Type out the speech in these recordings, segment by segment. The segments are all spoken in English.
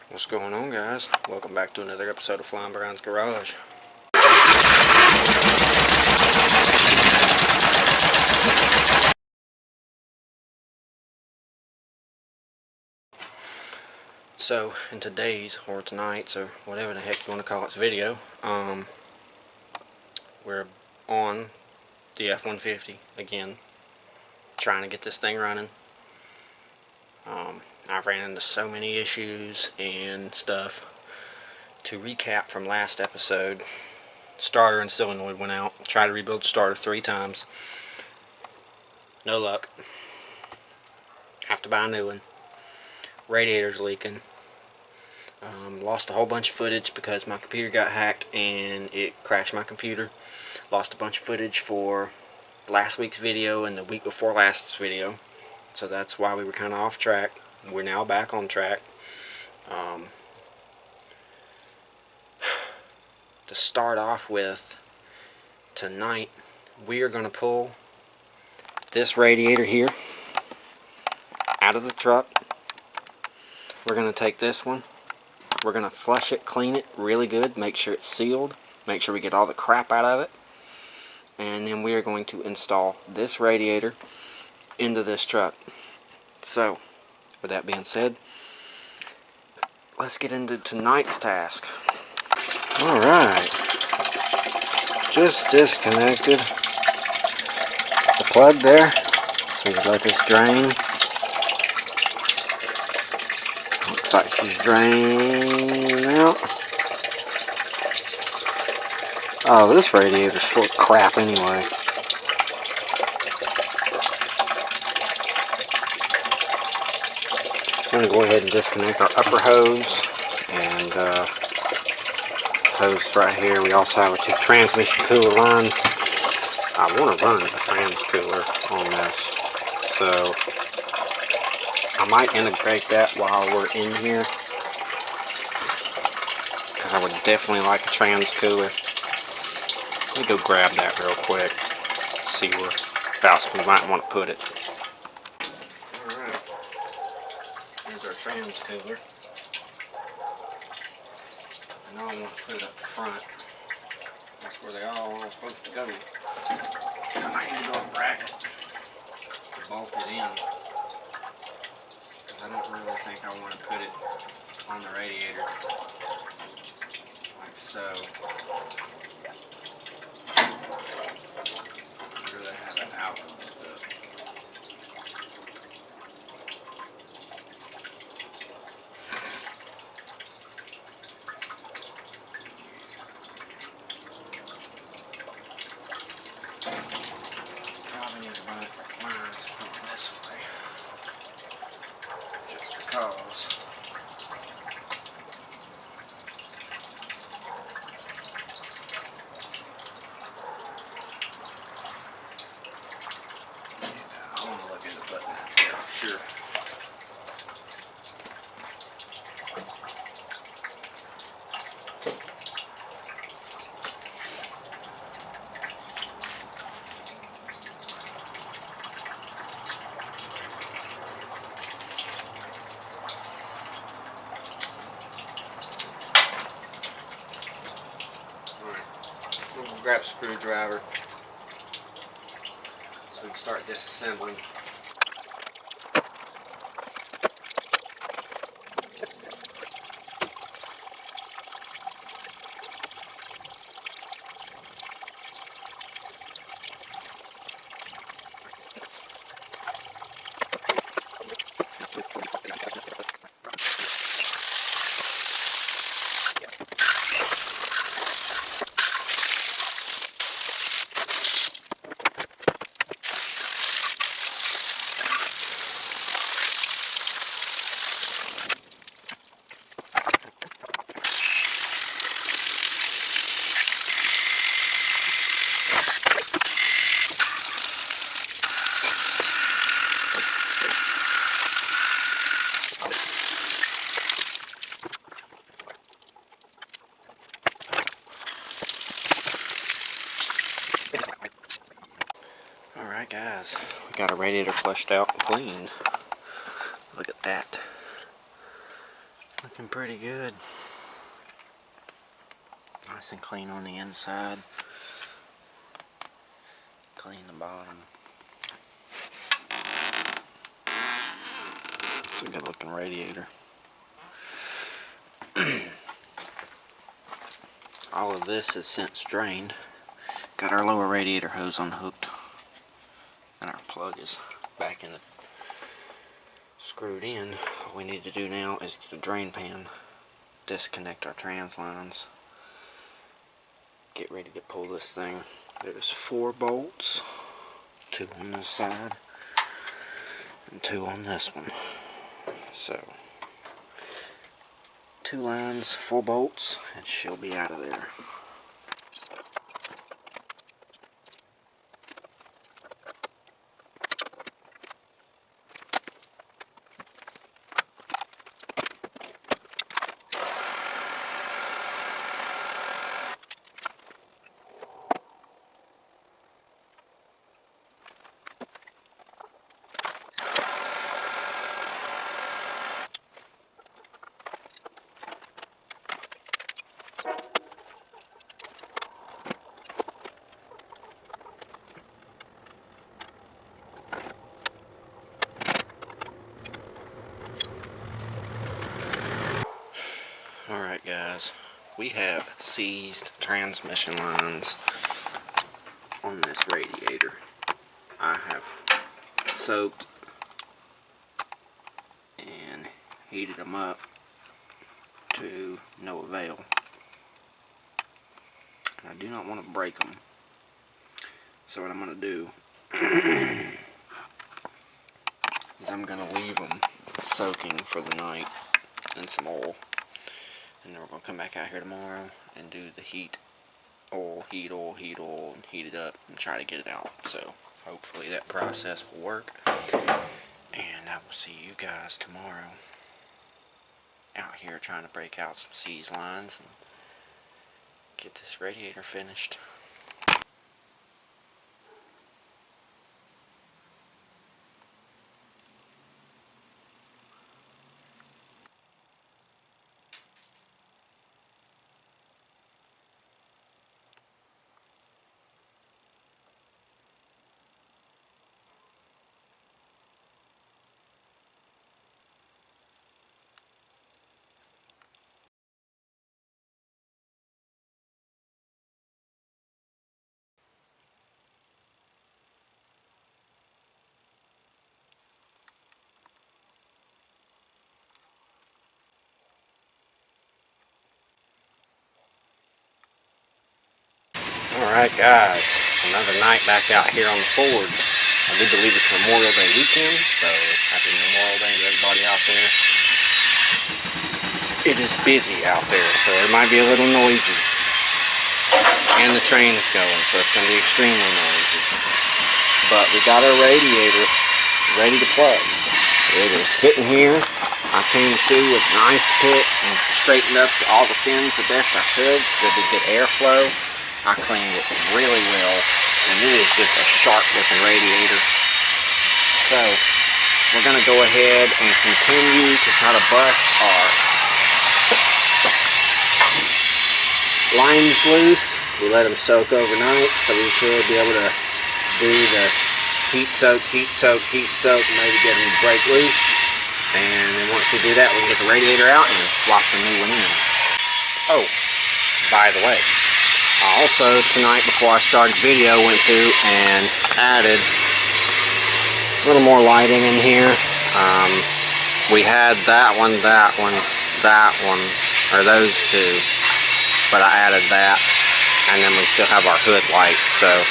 What's going on, guys? Welcome back to another episode of Flying Brian's Garage. So, in today's, or tonight's, or whatever the heck you want to call its video, we're on the F-150 again, trying to get this thing running. I ran into so many issues and stuff. To recap from last episode, starter and solenoid went out. Tried to rebuild the starter 3 times. No luck. Have to buy a new one. Radiator's leaking. Lost a whole bunch of footage because my computer got hacked and it crashed my computer. Lost a bunch of footage for last week's video and the week before last's video. So that's why we were kind of off track. We're now back on track. To start off with, tonight we are going to pull this radiator here out of the truck. We're going to take this one. We're going to flush it, clean it really good, make sure it's sealed, make sure we get all the crap out of it. And then we are going to install this radiator into this truck. So, with that being said, let's get into tonight's task. Alright. Just disconnected the plug there. So you let this drain. Looks like she's draining out. Oh, this radiator's full of crap anyway. I'm going to go ahead and disconnect our upper hose and hose right here. We also have 2 transmission cooler lines. I want to run a trans cooler on this, so I might integrate that while we're in here, because I would definitely like a trans cooler. Let me go grab that real quick, see where else we might want to put it. Alright, here's our trans cooler. I know I want to put it up front. That's where they all are supposed to go. I might need a little bracket to bolt it in, because I don't really think I want to put it on the radiator like so. I'd rather have it out and stuff. Probably need to run it like lines going this way, just because. I want to look at the button out there for sure. Alright, we'll grab a screwdriver so we can start disassembling. Alright guys, we got our radiator flushed out and cleaned. Look at that. Looking pretty good. Nice and clean on the inside. Clean the bottom. It's a good looking radiator. All of this is since drained. Got our lower radiator hose unhooked. And our plug is back in the screwed in. All we need to do now is get a drain pan, disconnect our trans lines, get ready to pull this thing. There's 4 bolts, 2 on this side and 2 on this one. So 2 lines, 4 bolts, and she'll be out of there. Alright guys, we have seized transmission lines on this radiator. I have soaked and heated them up to no avail. I do not want to break them. So what I'm going to do is I'm going to leave them soaking for the night in some oil. And then we're going to come back out here tomorrow and do the heat oil, and heat it up and try to get it out. So hopefully that process will work. And I will see you guys tomorrow out here trying to break out some seized lines and get this radiator finished. Alright guys, it's another night back out here on the Ford. I do believe it's Memorial Day weekend, so happy Memorial Day to everybody out there. It is busy out there, so it might be a little noisy. And the train is going, so it's going to be extremely noisy. But we got our radiator ready to plug. It is sitting here. I came through with an ice pick and straightened up all the fins the best I could so that we get airflow. I cleaned it really well, and it is just a sharp looking radiator. So we're going to go ahead and continue to try to bust our lines loose. We let them soak overnight, so we should be able to do the heat soak, maybe get them to break loose. And then once we do that, we can get the radiator out and swap the new one in. Oh, by the way, also tonight before I started the video, went through and added a little more lighting in here. We had that one, or those two, but I added that, and then we still have our hood light. So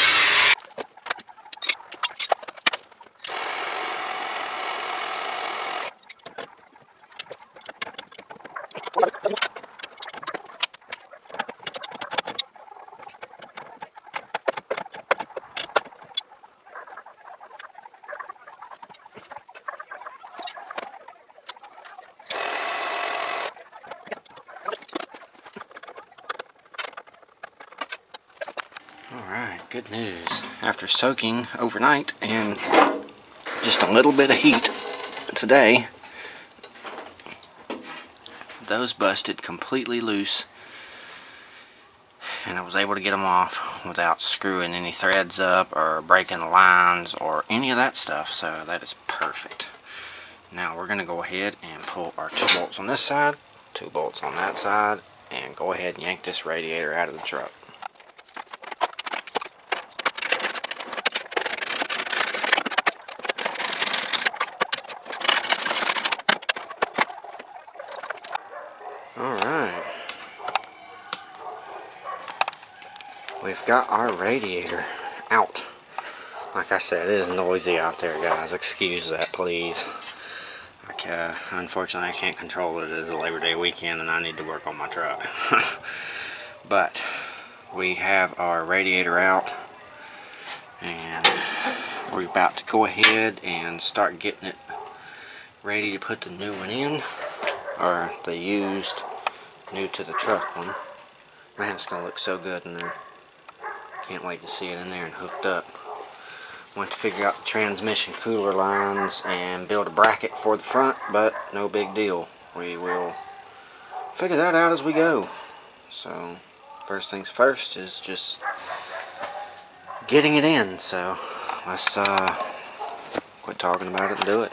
alright, good news. After soaking overnight and just a little bit of heat today, those busted completely loose, and I was able to get them off without screwing any threads up or breaking the lines or any of that stuff, so that is perfect. Now we're going to go ahead and pull our 2 bolts on this side, 2 bolts on that side, and go ahead and yank this radiator out of the truck. Alright, we've got our radiator out. Like I said, it is noisy out there, guys. Excuse that, please. Unfortunately, I can't control it. It is a Labor Day weekend and I need to work on my truck. But we have our radiator out, and we're about to go ahead and start getting it ready to put the new one in, or the used new to the truck one. Man, it's gonna look so good in there. Can't wait to see it in there and hooked up. Want to figure out the transmission cooler lines and build a bracket for the front, but no big deal. We will figure that out as we go. So first things first is just getting it in. So let's quit talking about it and do it.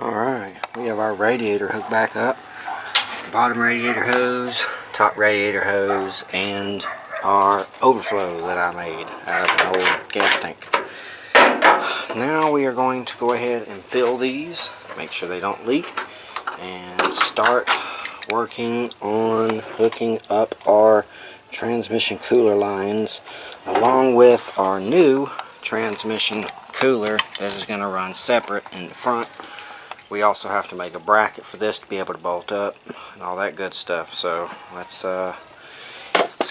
Alright, we have our radiator hooked back up. Bottom radiator hose, top radiator hose, and our overflow that I made out of an old gas tank. Now we are going to go ahead and fill these, make sure they don't leak, and start working on hooking up our transmission cooler lines along with our new transmission cooler that is going to run separate in the front. We also have to make a bracket for this to be able to bolt up and all that good stuff. So let's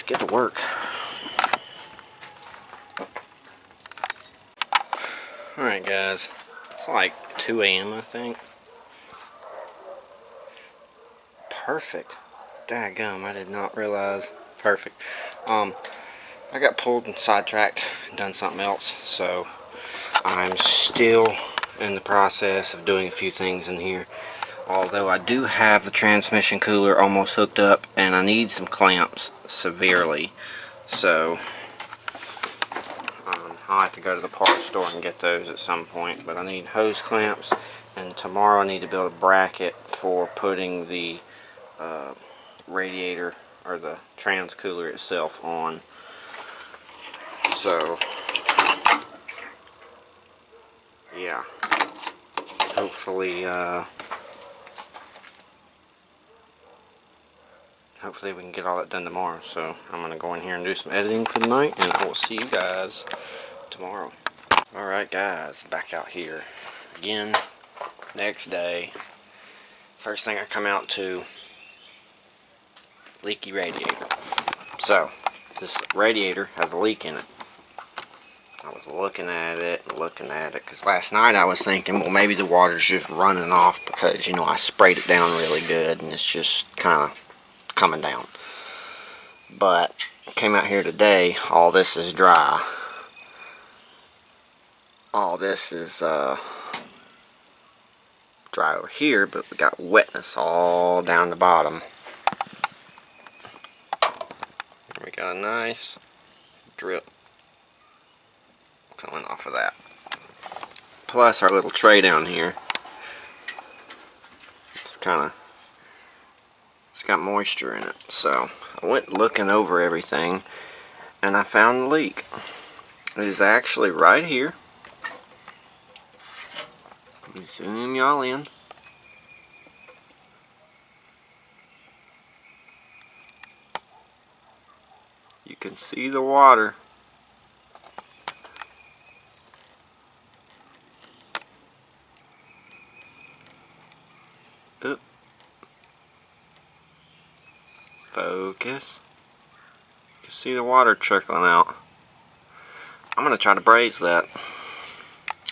get to work. Alright guys, it's like 2 a.m. I think. Perfect. Daggum, I did not realize. Perfect. I got pulled and sidetracked and done something else, so I'm still in the process of doing a few things in here. Although I do have the transmission cooler almost hooked up, and I need some clamps severely. So I'll have to go to the parts store and get those at some point. But I need hose clamps, and tomorrow I need to build a bracket for putting the radiator or the trans cooler itself on. So yeah, hopefully we can get all that done tomorrow. So I'm gonna go in here and do some editing for the night, and I will see you guys tomorrow. Alright guys, back out here again, next day. First thing I come out to, leaky radiator. So this radiator has a leak in it. I was looking at it, because last night I was thinking, well, maybe the water's just running off because, you know, I sprayed it down really good and it's just kind of coming down. But came out here today, all this is dry. All this is dry over here, but we got wetness all down the bottom. We got a nice drip coming off of that. Plus our little tray down here, it's got moisture in it. So I went looking over everything and I found the leak. It is actually right here. Let me zoom y'all in. You can see the water. Focus. You can see the water trickling out. I'm going to try to braze that.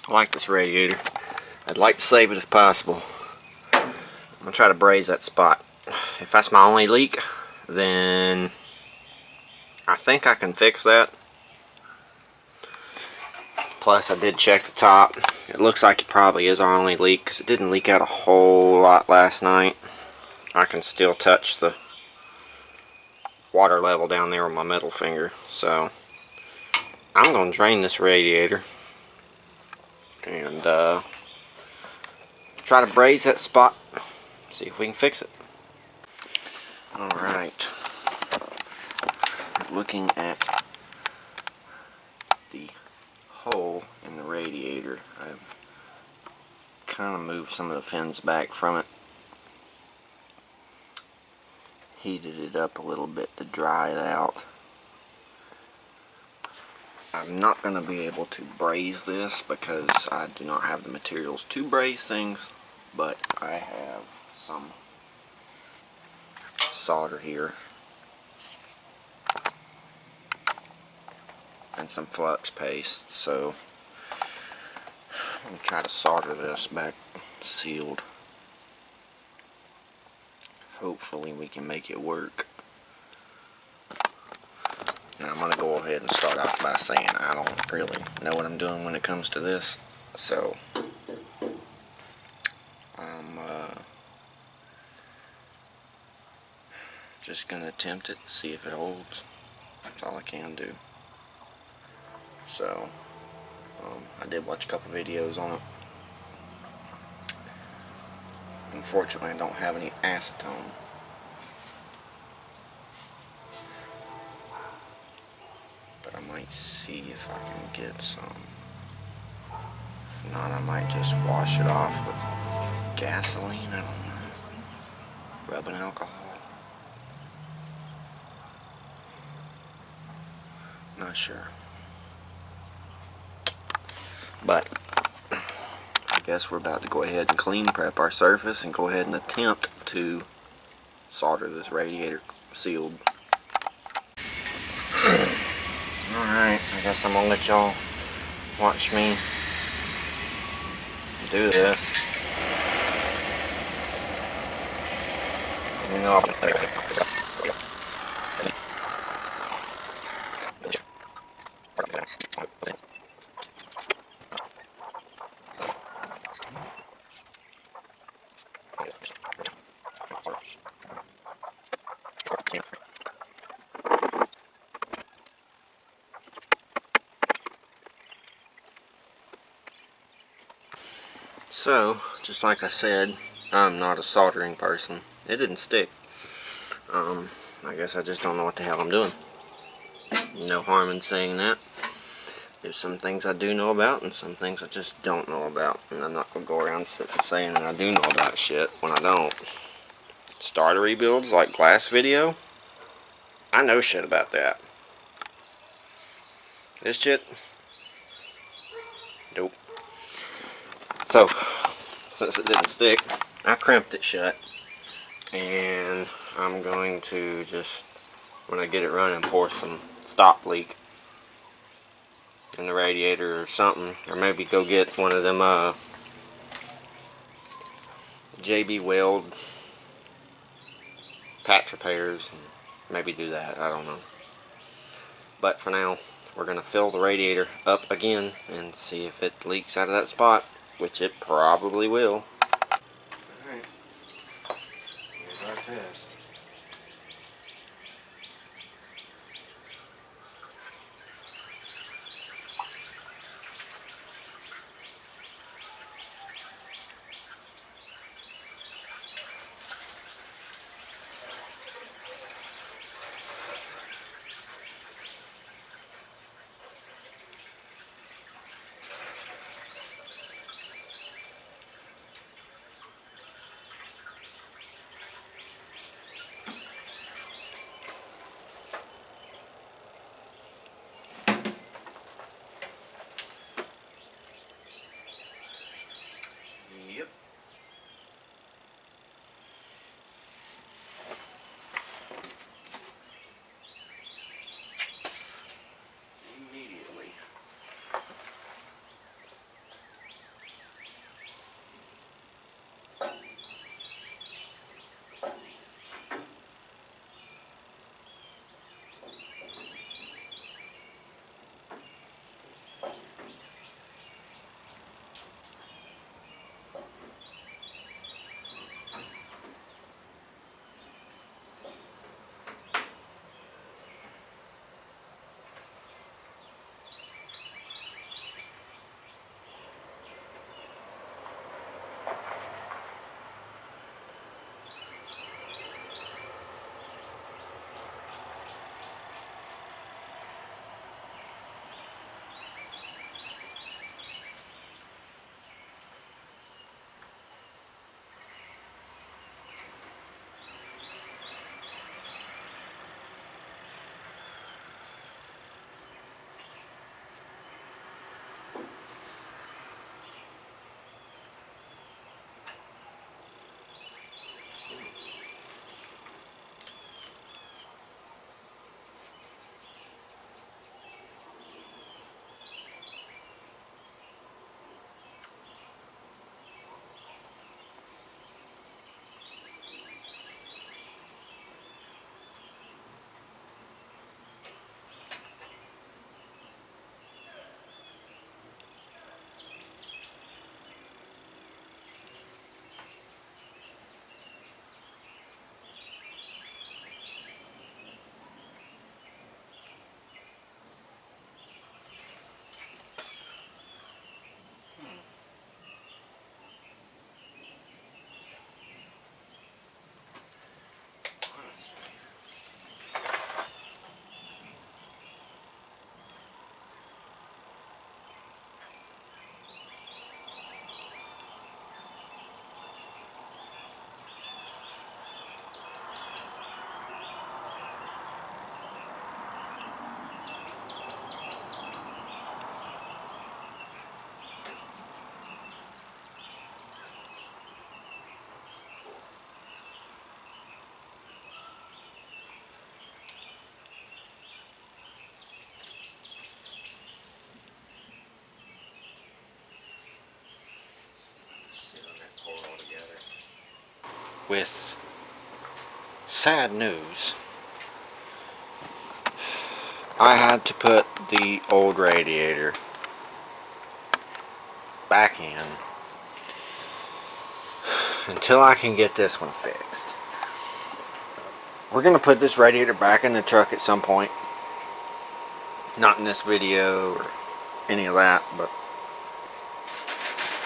I like this radiator. I'd like to save it if possible. I'm going to try to braze that spot. If that's my only leak, then I think I can fix that. Plus, I did check the top. It looks like it probably is our only leak because it didn't leak out a whole lot last night. I can still touch the water level down there with my middle finger. So, I'm going to drain this radiator and try to braze that spot. See if we can fix it. Alright. Looking at the hole in the radiator. I've kind of moved some of the fins back from it. Heated it up a little bit to dry it out. I'm not going to be able to braze this because I do not have the materials to braze things, but I have some solder here and some flux paste, so I'm going to try to solder this back sealed. Hopefully we can make it work. Now I'm going to go ahead and start out by saying I don't really know what I'm doing when it comes to this, so I'm just going to attempt it and see if it holds. That's all I can do. So I did watch a couple videos on it. Unfortunately, I don't have any acetone. But I might see if I can get some. If not, I might just wash it off with gasoline. I don't know. Rubbing alcohol. Not sure. But I guess we're about to go ahead and clean prep our surface and go ahead and attempt to solder this radiator sealed. Alright, I guess I'm gonna let y'all watch me do this. You know, so, just like I said, I'm not a soldering person. It didn't stick. I guess I just don't know what the hell I'm doing. No harm in saying that. There's some things I do know about and some things I just don't know about. And I'm not going to go around sitting saying that I do know about shit when I don't. Starter rebuilds like last video, I know shit about that. This shit, nope. So, since it didn't stick, I crimped it shut. And I'm going to just, when I get it running, pour some stop leak in the radiator or something. Or maybe go get one of them JB Weld patch repairs and maybe do that. I don't know. But for now, we're going to fill the radiator up again and see if it leaks out of that spot, which it probably will. Alright, here's our test. with sad news. I had to put the old radiator back in until I can get this one fixed. We're going to put this radiator back in the truck at some point. Not in this video or any of that, but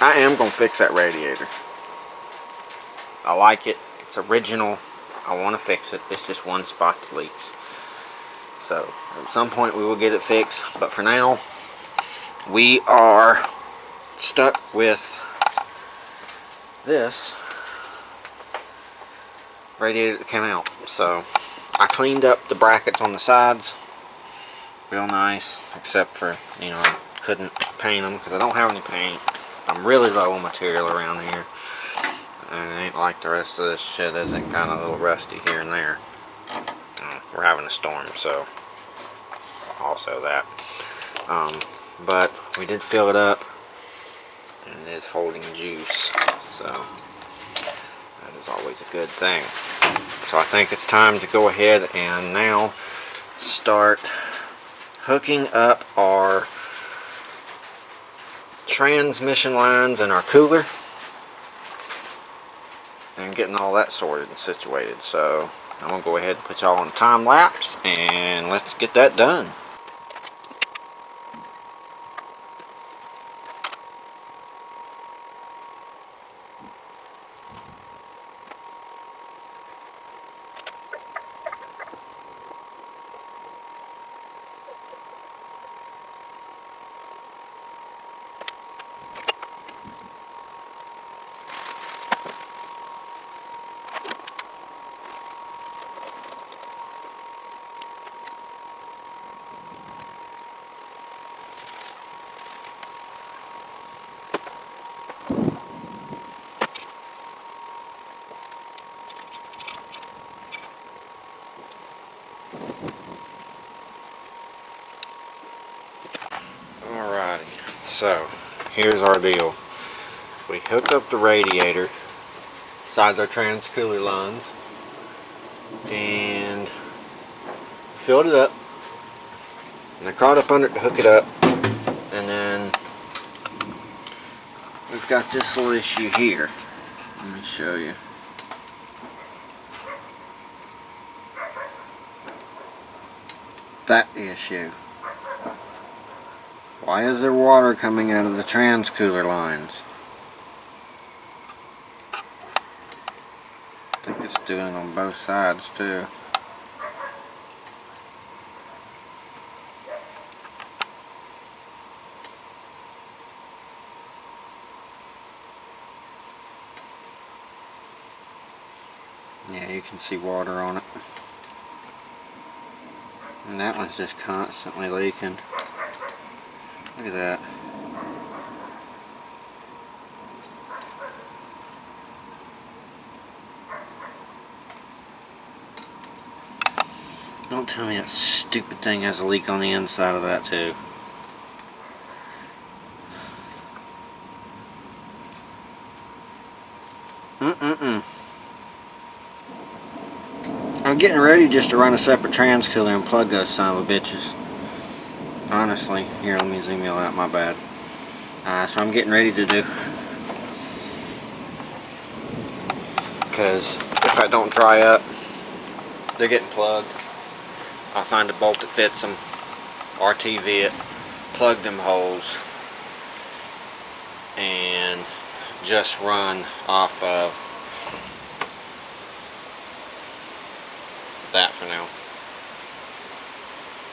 I am going to fix that radiator. I like it. It's original. I want to fix it. It's just one spot that leaks. So at some point we will get it fixed, but for now we are stuck with this radiator that came out. So I cleaned up the brackets on the sides real nice, except for, you know, I couldn't paint them because I don't have any paint. I'm really low on material around here, and it ain't like the rest of this shit isn't kind of a little rusty here and there. We're having a storm, so also that. But we did fill it up, and it is holding juice, so that is always a good thing. So I think it's time to go ahead and now start hooking up our transmission lines and our cooler and getting all that sorted and situated. So I'm going to go ahead and put y'all on a time lapse and let's get that done. Alrighty, so here's our deal. We hooked up the radiator besides our trans cooler lines and filled it up, and I crawled up under it to hook it up, and then we've got this little issue here. Let me show you. That issue. Why is there water coming out of the trans cooler lines? I think it's doing it on both sides too. Yeah, you can see water on it. And that one's just constantly leaking. Look at that. Don't tell me that stupid thing has a leak on the inside of that too. I'm getting ready just to run a separate trans cooler and plug those son of a bitches. Honestly, here, let me zoom you out, my bad. So I'm getting ready to do. Because if I don't dry up, they're getting plugged. I'll find a bolt that fits them, RTV it, plug them holes, and just run off of that for now.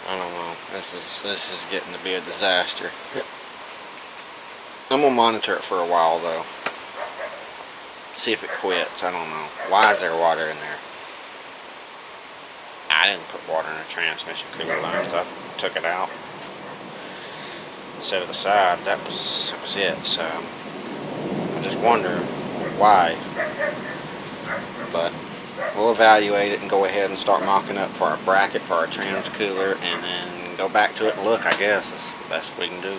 I don't know. This is getting to be a disaster. I'm gonna monitor it for a while though. See if it quits. I don't know. Why is there water in there? I didn't put water in the transmission cooler lines. I took it out. Set it aside. That was it. So I just wonder why. But we'll evaluate it and go ahead and start mocking up for our bracket for our trans cooler, and then go back to it and look, I guess is the best we can do.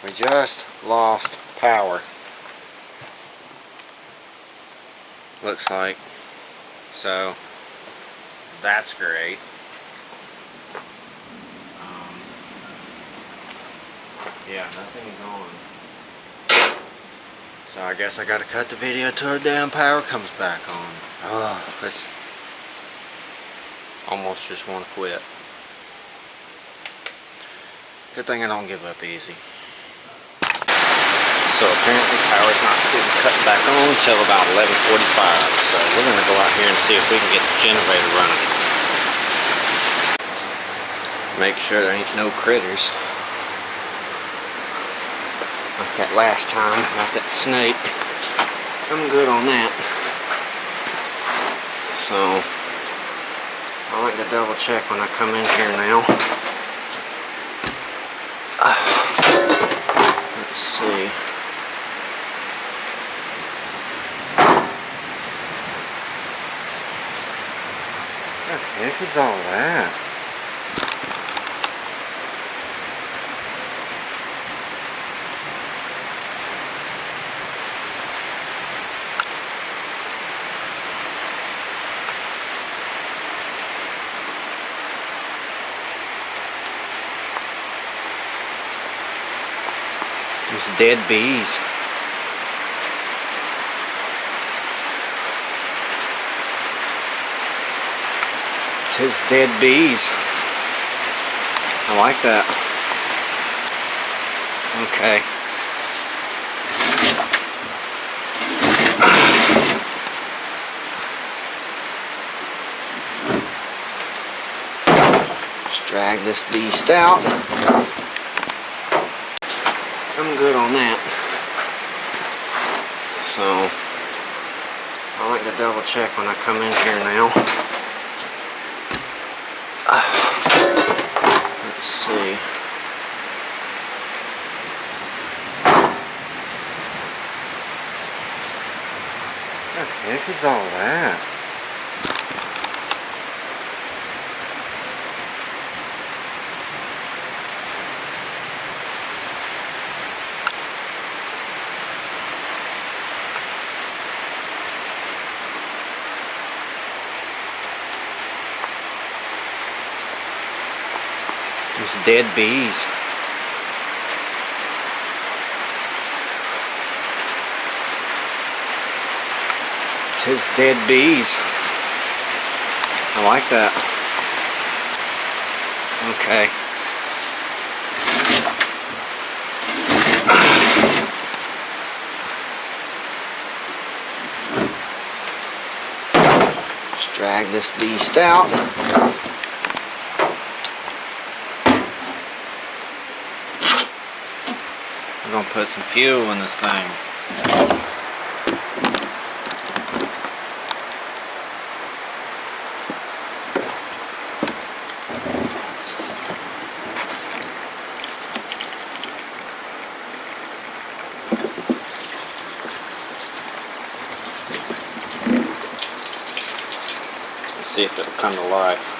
We just lost power. Looks like. So that's great. Yeah, nothing is on. So I guess I gotta cut the video till the damn power comes back on. Oh, that's almost just want to quit. Good thing I don't give up easy. So apparently power's not getting cut back on until about 11:45. So we're gonna go out here and see if we can get the generator running. Make sure there ain't no critters. Like that last time about that snake. I'm good on that. So I like to double check when I come in here now. Let's see. What the heck is all that? These dead bees. It's his dead bees. I like that. Okay. Let's drag this beast out. I'm good on that. So I like to double check when I come in here now. Let's see. What the heck is all that? These dead bees. It's his dead bees. I like that. Okay. Let's drag this beast out. We're gonna put some fuel in this thing. Let's see if it'll come to life.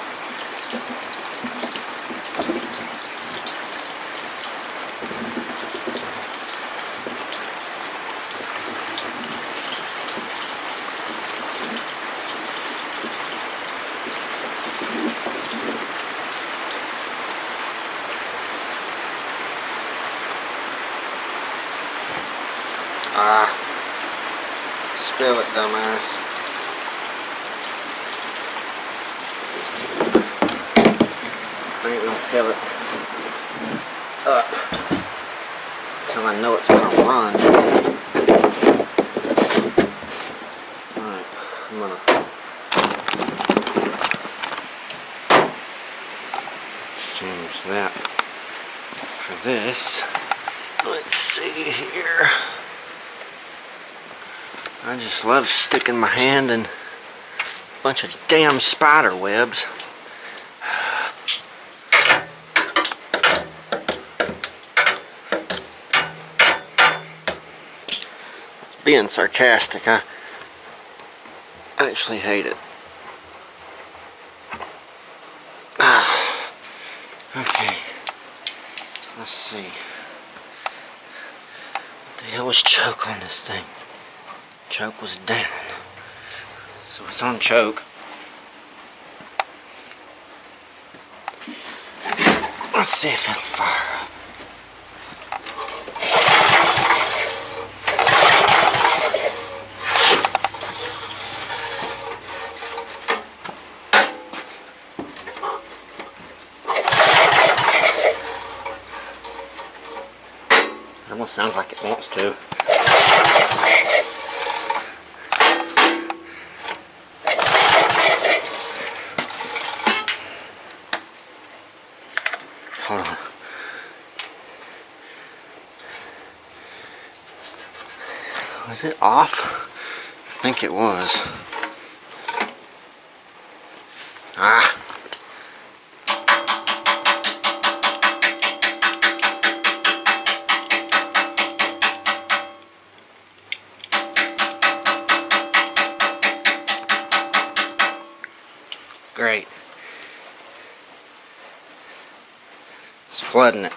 Spill it, dumbass. I ain't gonna fill it up until I know it's gonna run. Alright, I'm gonna change that for this. Let's see here. I just love sticking my hand in a bunch of damn spider webs. Being sarcastic, I actually hate it. Okay, let's see. The hell was choke on this thing? Choke was down. So it's on choke. Let's see if it'll fire up. It almost sounds like it wants to. Hold on. Was it off? I think it was. Ah. Great. It's flooding it.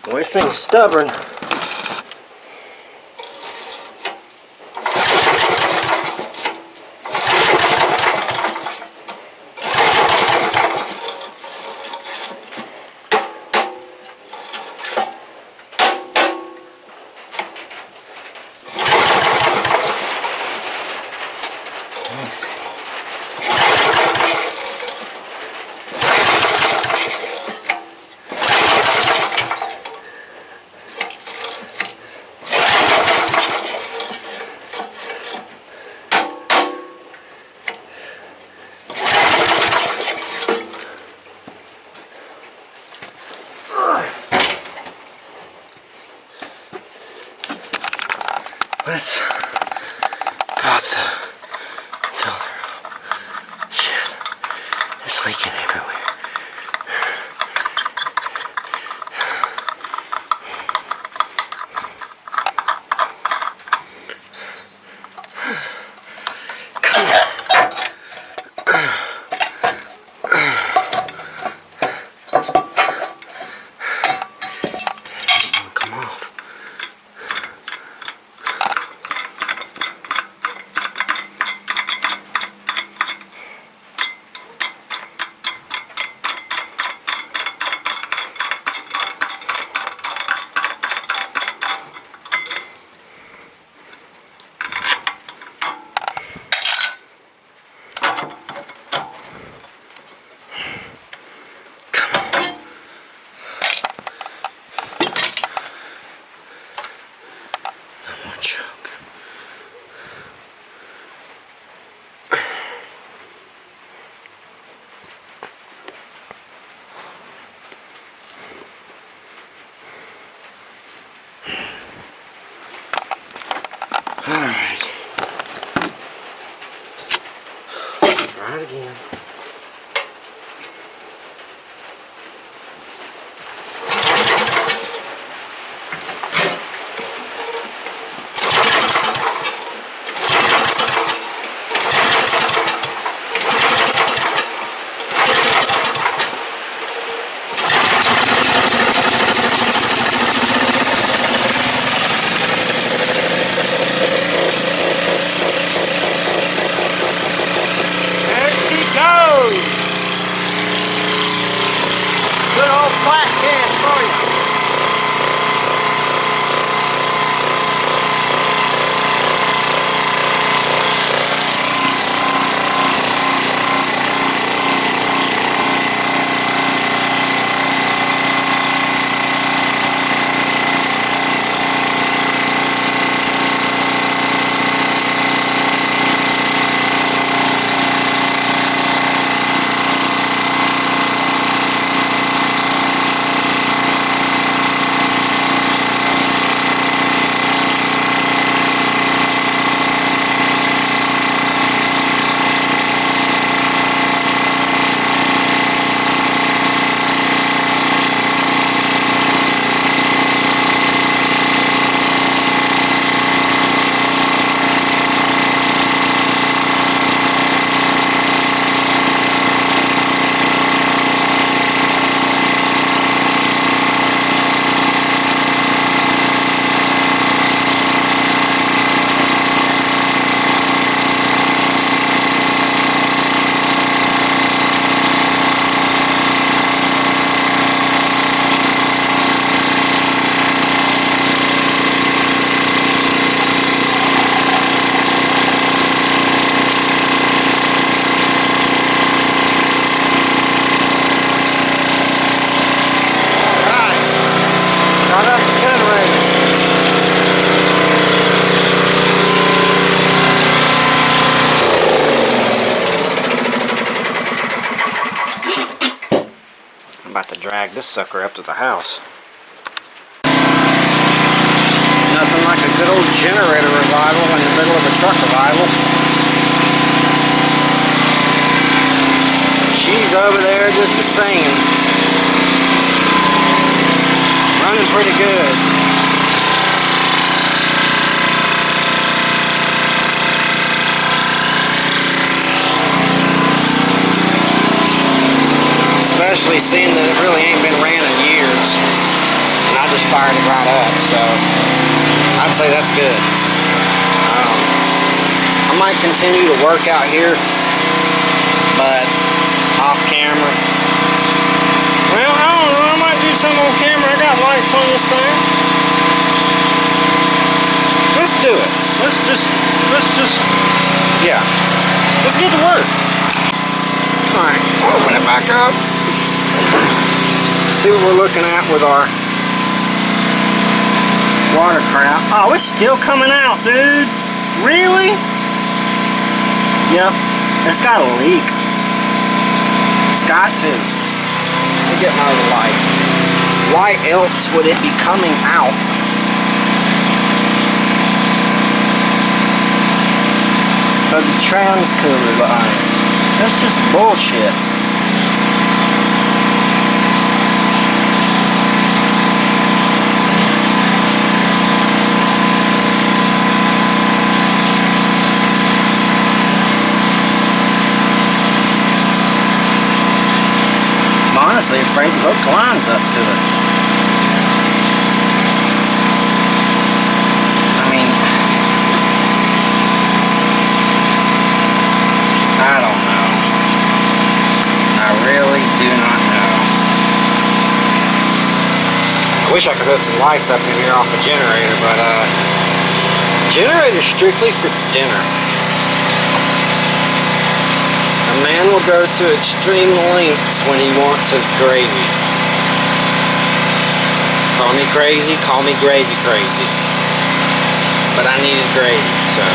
Boy, this thing's stubborn. Let's see. Let's pop the filter up. Shit, it's leaking everywhere. Come on. Come off. Alright. Try it again. Good old flat can for you. drag this sucker up to the house. Nothing like a good old generator revival in the middle of a truck revival. She's over there just a singing. Running pretty good. Especially seeing that it really ain't been ran in years. And I just fired it right up, so I'd say that's good. I might continue to work out here, but off camera. Well, I don't know, I might do some on camera. I got lights on this thing. Let's do it. Let's just, yeah. Let's get to work. Alright, open it back up. See what we're looking at with our water crap. Oh, it's still coming out, dude. Really? Yep, it's got a leak. It's got to. Let me get my other light. Why else would it be coming out? Of the transcooler lines. That's just bullshit. Honestly, afraid to hook lines up to it. I mean, I don't know. I really do not know. I wish I could hook some lights up in here off the generator, but generator's strictly for dinner. A man will go to extreme lengths when he wants his gravy. Call me crazy, call me gravy crazy. But I needed gravy, so.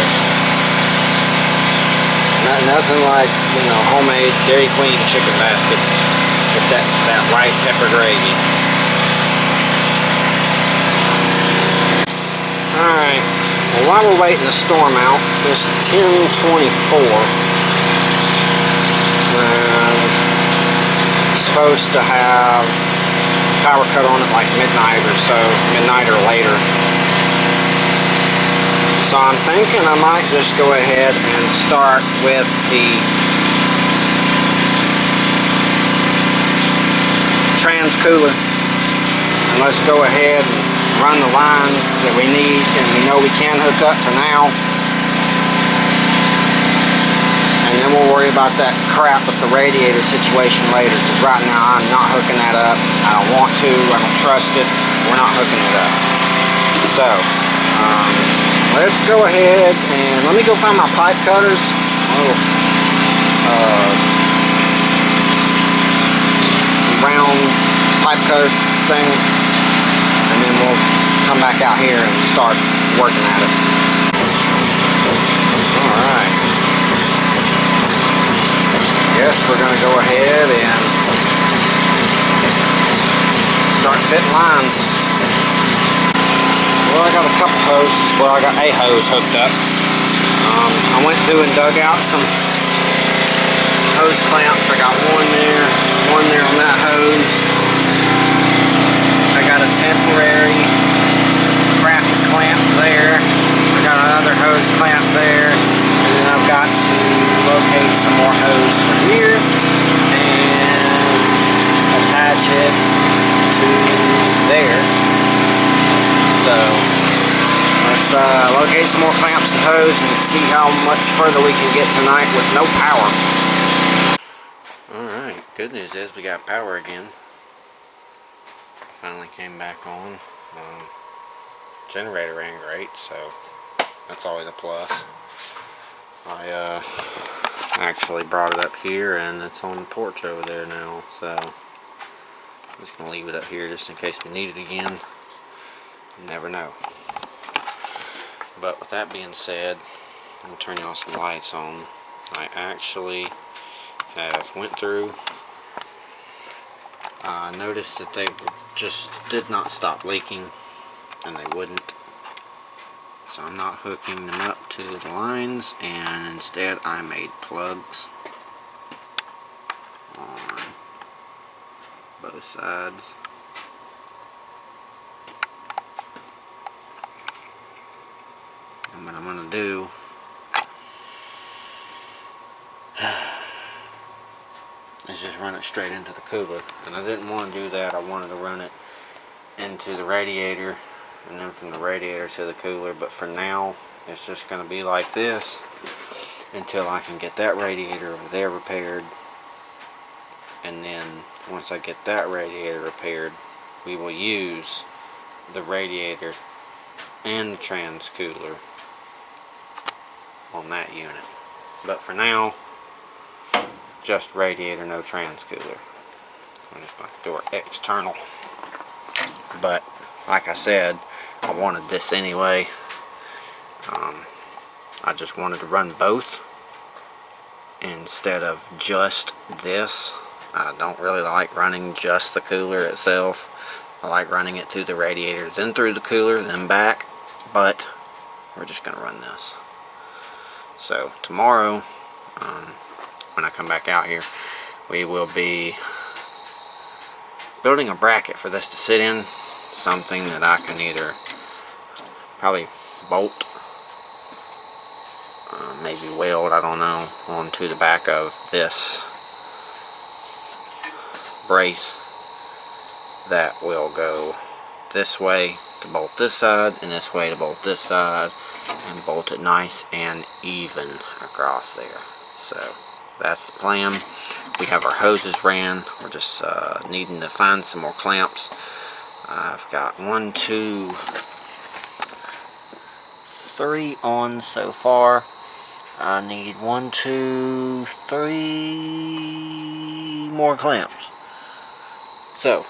Nothing like, you know, homemade Dairy Queen chicken basket with that white pepper gravy. Alright, well, while we're waiting the storm out, it's 10:24. Supposed to have power cut on at like midnight or so, midnight or later. So I'm thinking I might just go ahead and start with the transcooler, and let's go ahead and run the lines that we need and we know we can hook up to now. And then we'll worry about that crap with the radiator situation later, because right now I'm not hooking that up. I don't want to, I don't trust it. We're not hooking it up. So, let's go ahead and let me go find my pipe cutters. Round pipe cutter thing. And then we'll come back out here and start working at it. Alright. Guess we're going to go ahead and start fitting lines. Well, I got a couple hoses. Well, I got a hose hooked up. I went through and dug out some hose clamps. I got one there on that hose. I got a temporary crappy clamp there. I got another hose clamp there. And then I've got to locate some more hose from here and attach it to there. So let's locate some more clamps and hose and see how much further we can get tonight with no power. Alright, good news is we got power again. Finally came back on. Generator ran great, so that's always a plus. I actually brought it up here and it's on the porch over there now, so I'm just going to leave it up here just in case we need it again. You never know. But with that being said, I'm going to turn y'all some lights on. I actually have went through I noticed that they just did not stop leaking, and they wouldn't. So I'm not hooking them up to the lines, and instead I made plugs on both sides. And what I'm going to do is just run it straight into the cooler. And I didn't want to do that. I wanted to run it into the radiator and then from the radiator to the cooler. But for now, it's just going to be like this until I can get that radiator over there repaired. And then once I get that radiator repaired, we will use the radiator and the trans cooler on that unit. But for now, just radiator, no trans cooler. I'm just going to do it external. But like I said, I wanted this anyway. I just wanted to run both instead of just this. I don't really like running just the cooler itself. I like running it through the radiator, then through the cooler, then back. But we're just going to run this. So tomorrow, when I come back out here, we will be building a bracket for this to sit in. Something that I can either probably bolt, maybe weld, I don't know, onto the back of this brace that will go this way to bolt this side and this way to bolt this side, and bolt it nice and even across there. So that's the plan. We have our hoses ran. We're just needing to find some more clamps. I've got 1, 2, 3 on so far. I need 1, 2, 3 more clamps. So,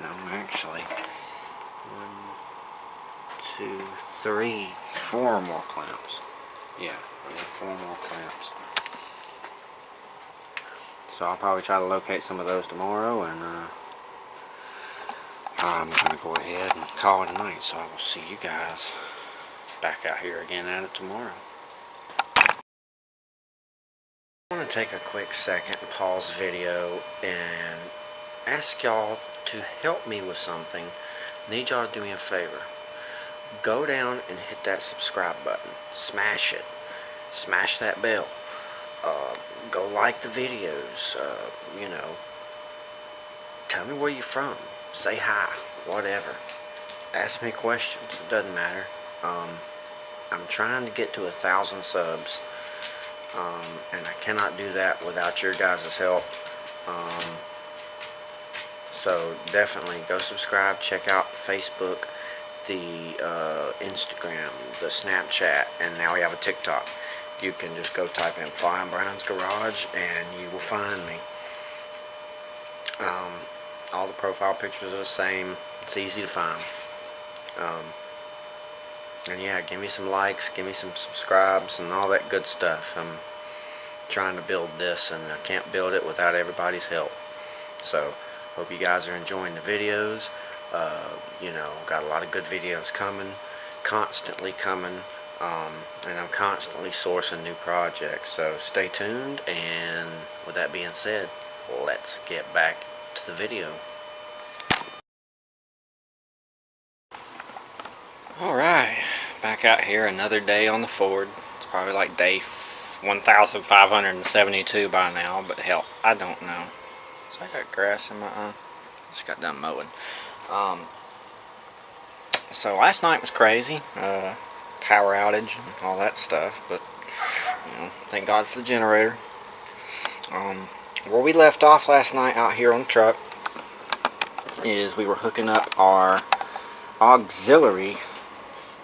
no, actually, 1, 2, 3, 4 more clamps. Yeah, I need 4 more clamps. So I'll probably try to locate some of those tomorrow, and I'm going to go ahead and call it a night. So I will see you guys back out here again at it tomorrow. I want to take a quick second and pause the video and ask y'all to help me with something. I need y'all to do me a favor. Go down and hit that subscribe button. Smash it. Smash that bell. Go like the videos. You know, tell me where you're from. Say hi. Whatever. Ask me questions. It doesn't matter. I'm trying to get to 1,000 subs. And I cannot do that without your guys' help. So definitely go subscribe. Check out Facebook, the Instagram, the Snapchat, and now we have a TikTok. You can just go type in Flying Brian's Garage and you will find me. All the profile pictures are the same. It's easy to find. And yeah, give me some likes, give me some subscribes, and all that good stuff. I'm trying to build this, and I can't build it without everybody's help. So, hope you guys are enjoying the videos. You know, got a lot of good videos coming, constantly coming, and I'm constantly sourcing new projects. So, stay tuned, and with that being said, let's get back to the video. Alright, back out here, another day on the Ford. It's probably like day 1,572 by now, but hell, I don't know. So I got grass in my eye. Just got done mowing. So last night was crazy. Power outage and all that stuff, but you know, thank God for the generator. Where we left off last night out here on the truck is we were hooking up our auxiliary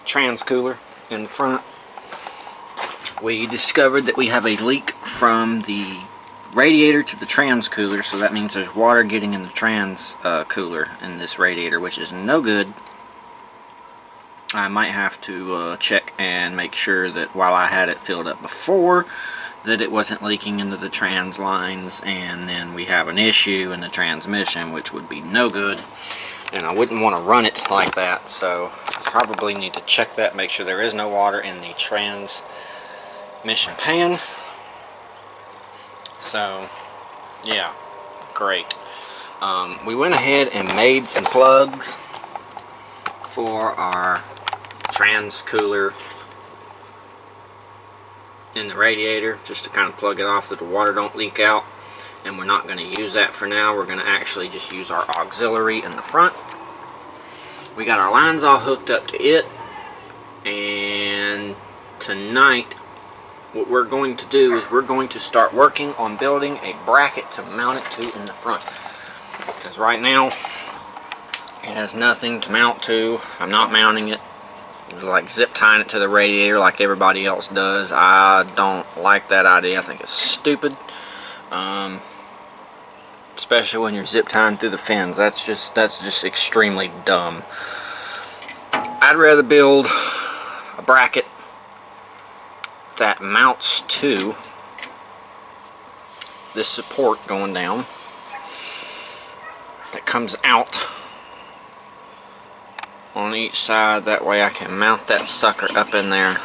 trans cooler in the front. We discovered that we have a leak from the radiator to the trans cooler, so that means there's water getting in the trans cooler in this radiator, which is no good. I might have to check and make sure that while I had it filled up before, that it wasn't leaking into the trans lines, and then we have an issue in the transmission, which would be no good, and I wouldn't want to run it like that. So probably need to check that, make sure there is no water in the transmission pan. So yeah, great. We went ahead and made some plugs for our trans cooler in the radiator, just to kind of plug it off that the water don't leak out. And we're not going to use that for now. We're going to actually just use our auxiliary in the front. We got our lines all hooked up to it, and tonight what we're going to do is we're going to start working on building a bracket to mount it to in the front, because right now it has nothing to mount to. I'm not mounting it, like zip tying it to the radiator like everybody else does. I don't like that idea. I think it's stupid, especially when you're zip tying through the fins. That's just extremely dumb. I'd rather build a bracket that mounts to this support going down, that comes out on each side. That way I can mount that sucker up in there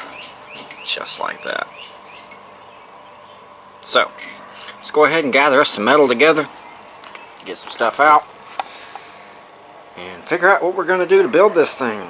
just like that. So let's go ahead and gather us some metal together, get some stuff out, and figure out what we're going to do to build this thing.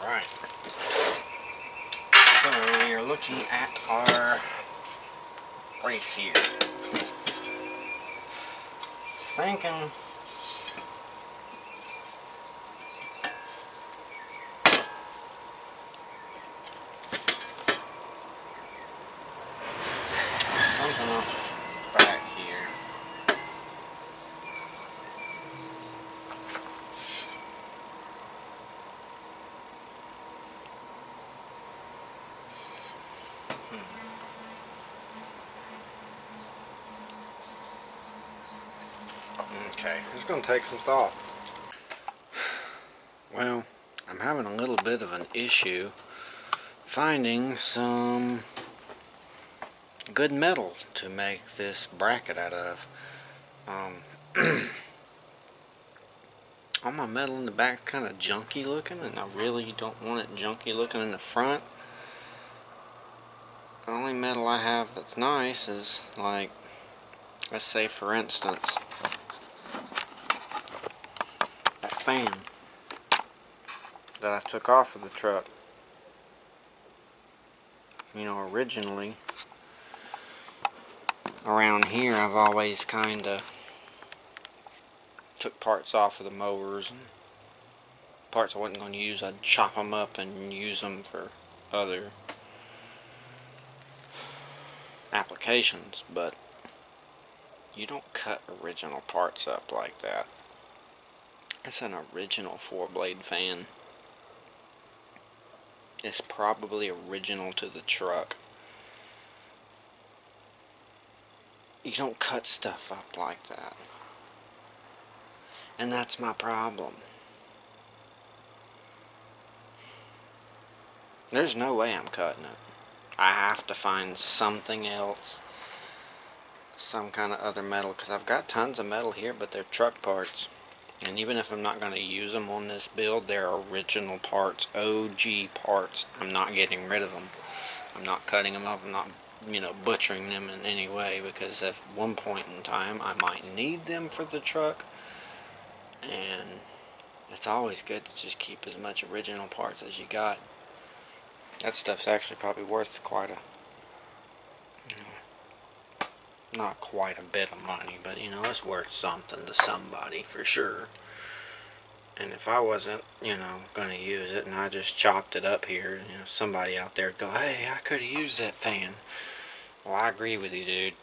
Alright, so we are looking at our brace here. Thinking something up back here. Okay, it's going to take some thought. Well, I'm having a little bit of an issue finding some good metal to make this bracket out of. All my metal in the back kind of junky looking, and I really don't want it junky looking in the front. The only metal I have that's nice is, like, let's say for instance, that fan that I took off of the truck. You know, originally around here I've always kind of took parts off of the mowers, and parts I wasn't going to use, I'd chop them up and use them for other applications. But you don't cut original parts up like that. It's an original 4-blade fan. It's probably original to the truck. You don't cut stuff up like that. And that's my problem. There's no way I'm cutting it. I have to find something else, some kind of other metal, because I've got tons of metal here, but they're truck parts. And even if I'm not going to use them on this build, they're original parts, OG parts. I'm not getting rid of them. I'm not cutting them up. I'm not, butchering them in any way, because at one point in time I might need them for the truck. And it's always good to just keep as much original parts as you got. That stuff's actually probably worth quite a, not quite a bit of money, but it's worth something to somebody for sure. And if I wasn't, going to use it and I just chopped it up here, somebody out there would go, hey, I could have used that fan. Well, I agree with you, dude.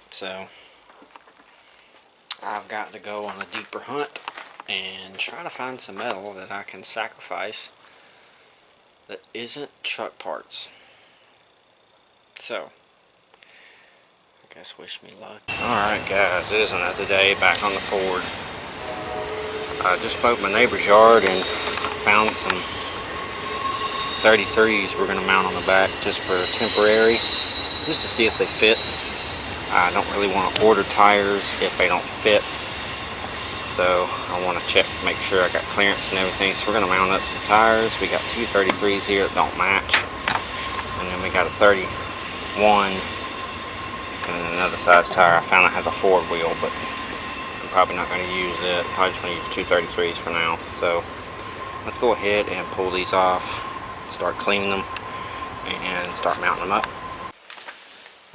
So, I've got to go on a deeper hunt and try to find some metal that I can sacrifice that isn't truck parts. So, I guess wish me luck. Alright guys, it is another day back on the Ford. I just spoke my neighbor's yard and found some 33s we're going to mount on the back just for temporary, just to see if they fit. I don't really want to order tires if they don't fit, so I want to check, make sure I got clearance and everything. So we're going to mount up some tires. We got two 33s here that don't match, and then we got a 31 and then another size tire I found that has a Ford wheel, but I'm probably not going to use it. I'm probably just going to use two 33s for now. So let's go ahead and pull these off, start cleaning them, and start mounting them up.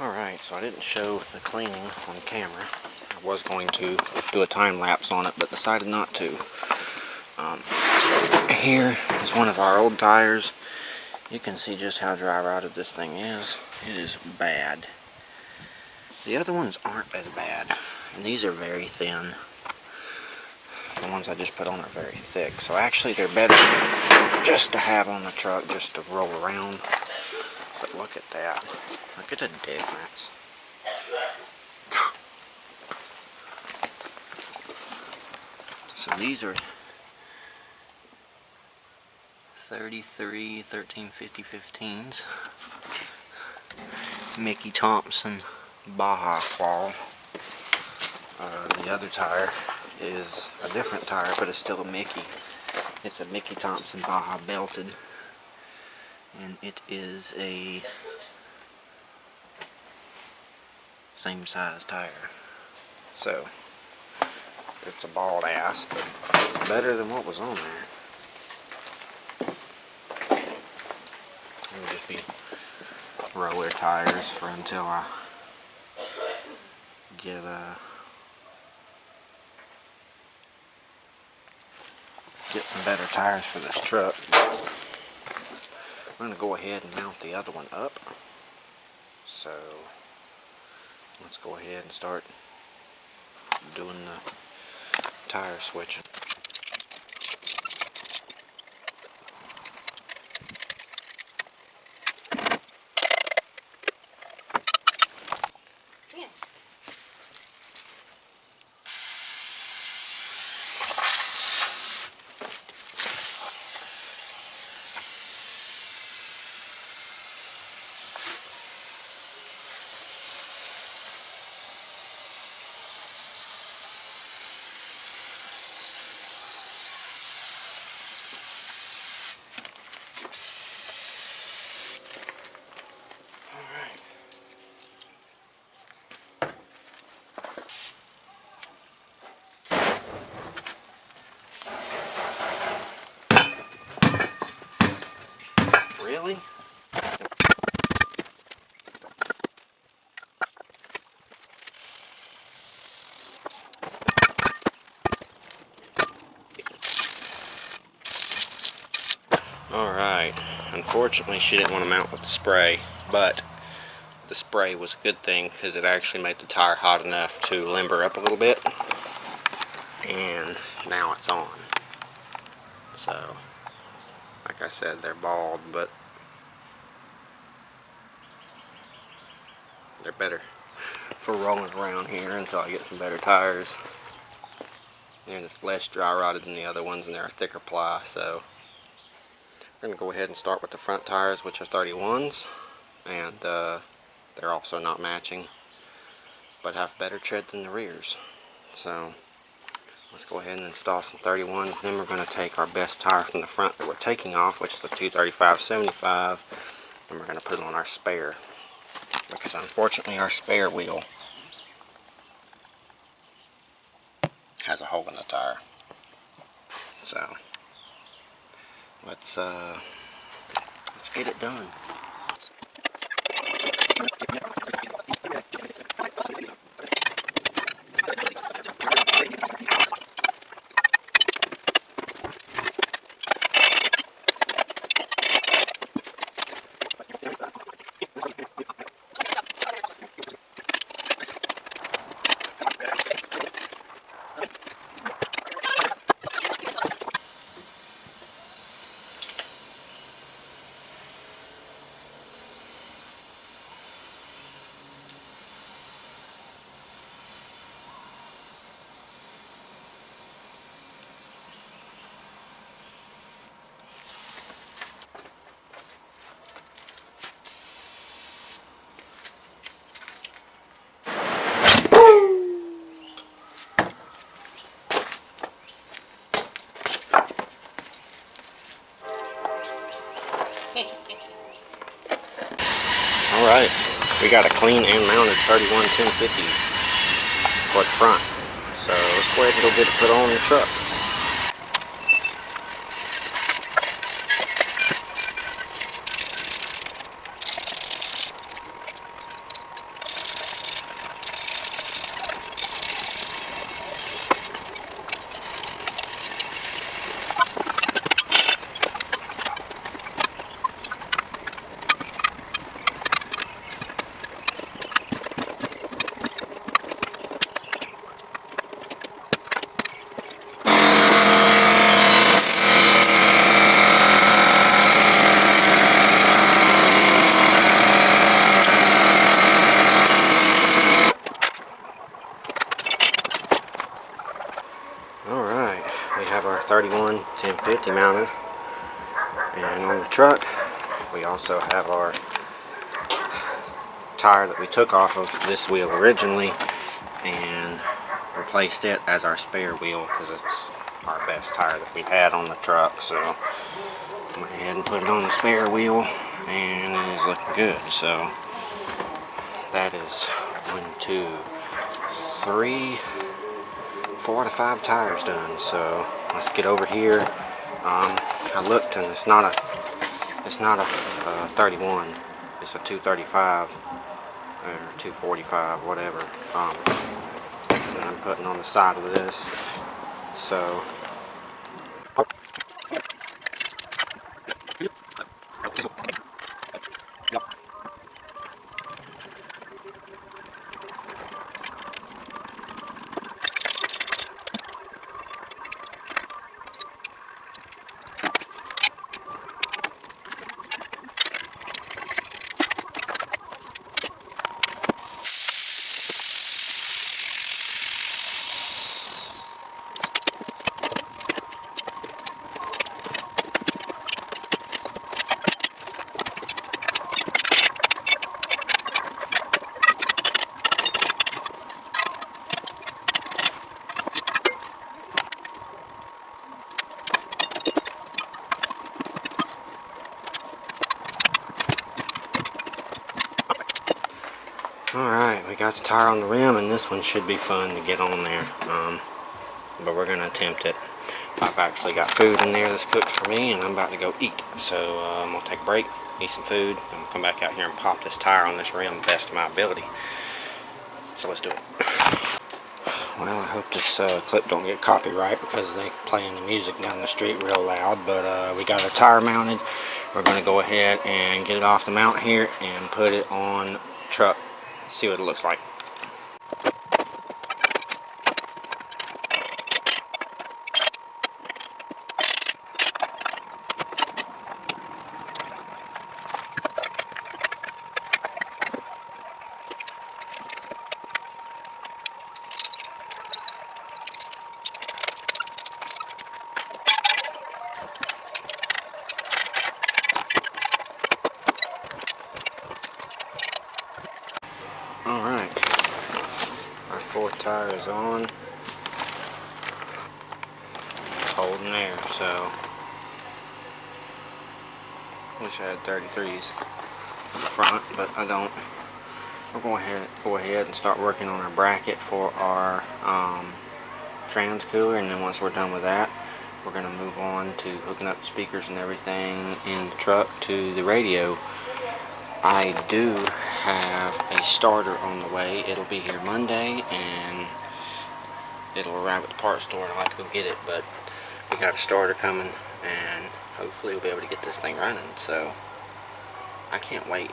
Alright, so I didn't show the cleaning on camera. I was going to do a time lapse on it, but decided not to. Here is one of our old tires. You can see just how dry rotted this thing is. It is bad. The other ones aren't as bad, and these are very thin. The ones I just put on are very thick, so actually they're better just to have on the truck, just to roll around. But look at that. Look at the difference. So these are 33 1350 15s. Mickey Thompson Baja claw. The other tire is a different tire, but it's still a Mickey. It's a Mickey Thompson Baja belted, and it is a same size tire. So it's a bald ass, but it's better than what was on there. It'll just be roller tires for until I get some better tires for this truck. I'm going to go ahead and mount the other one up. So let's go ahead and start doing the tire switching. Really? Alright, unfortunately she didn't want to mount with the spray, but the spray was a good thing because it actually made the tire hot enough to limber up a little bit, and now it's on. So, like I said, they're bald, but they're better for rolling around here until I get some better tires. They're less dry rotted than the other ones, and they're a thicker ply. So we're going to go ahead and start with the front tires, which are 31s, and they're also not matching, but have better tread than the rears. So let's go ahead and install some 31s. Then we're going to take our best tire from the front that we're taking off, which is the 235/75, and we're going to put it on our spare, because unfortunately our spare wheel has a hole in the tire. So let's get it done. Alright, we got a clean and mounted 31 1050 for the front. So let's go ahead and go get it put on the truck. Alright, we have our 31 1050 mounted, and on the truck we also have our tire that we took off of this wheel originally and replaced it as our spare wheel because it's our best tire that we've had on the truck. So I went ahead and put it on the spare wheel, and it is looking good. So that is 4 out of 5 tires done. So let's get over here. I looked, and it's not a 31. It's a 235 or 245, whatever. And I'm putting on the side of this. So alright, we got the tire on the rim, and this one should be fun to get on there. But we're going to attempt it. I've actually got food in there that's cooked for me, and I'm about to go eat. So I'm going to take a break, eat some food, and we'll come back out here and pop this tire on this rim best of my ability. So let's do it. Well, I hope this clip don't get copyright because they playing the music down the street real loud. But we got our tire mounted. We're going to go ahead and get it off the mount here and put it on the truck. See what it looks like. Alright, our fourth tire is on. It's holding there, so wish I had 33s in the front, but I don't. We're going to go ahead and start working on our bracket for our trans cooler, and then once we're done with that, we're going to move on to hooking up the speakers and everything in the truck to the radio. I do have a starter on the way. It'll be here Monday, and it'll arrive at the parts store, and I'll have to go get it, but we got a starter coming, and hopefully we'll be able to get this thing running. So I can't wait.